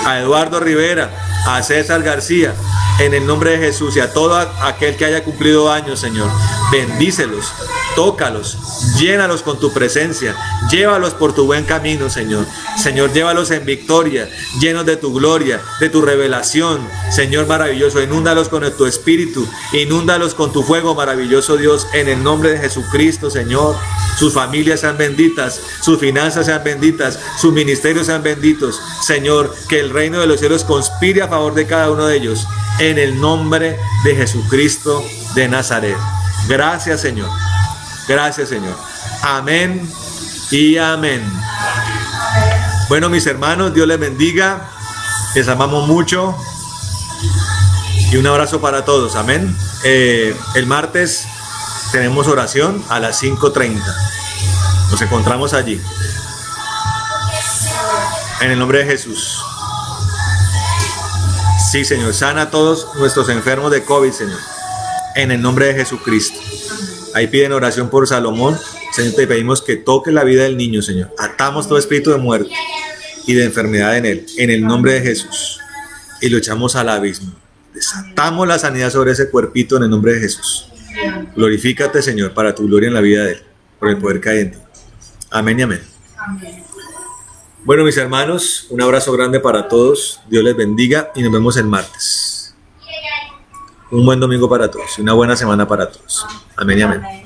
A Eduardo Rivera, a César García, en el nombre de Jesús, y a todo aquel que haya cumplido años, Señor. Bendícelos, tócalos, llénalos con tu presencia, llévalos por tu buen camino, Señor. Señor, llévalos en victoria, llenos de tu gloria, de tu revelación, Señor maravilloso. Inúndalos con tu espíritu, inúndalos con tu fuego, maravilloso Dios, en el nombre de Jesucristo, Señor. Sus familias sean benditas, sus finanzas sean benditas, sus ministerios sean benditos, Señor. Que el reino de los cielos conspire a favor de cada uno de ellos, en el nombre de Jesucristo de Nazaret. Gracias, Señor. Gracias, Señor. Amén y amén. Bueno, mis hermanos, Dios les bendiga. Les amamos mucho. Y un abrazo para todos. Amén. El martes tenemos oración a las 5:30. Nos encontramos allí. En el nombre de Jesús. Sí, Señor. Sana a todos nuestros enfermos de COVID, Señor. En el nombre de Jesucristo. Ahí piden oración por Salomón. Señor, te pedimos que toque la vida del niño, Señor. Atamos todo espíritu de muerte y de enfermedad en él, en el nombre de Jesús. Y lo echamos al abismo. Desatamos la sanidad sobre ese cuerpito en el nombre de Jesús. Glorifícate, Señor, para tu gloria en la vida de él, por el poder que hay en ti. Amén y amén. Bueno, mis hermanos, un abrazo grande para todos. Dios les bendiga y nos vemos el martes. Un buen domingo para todos y una buena semana para todos. Amén y amén.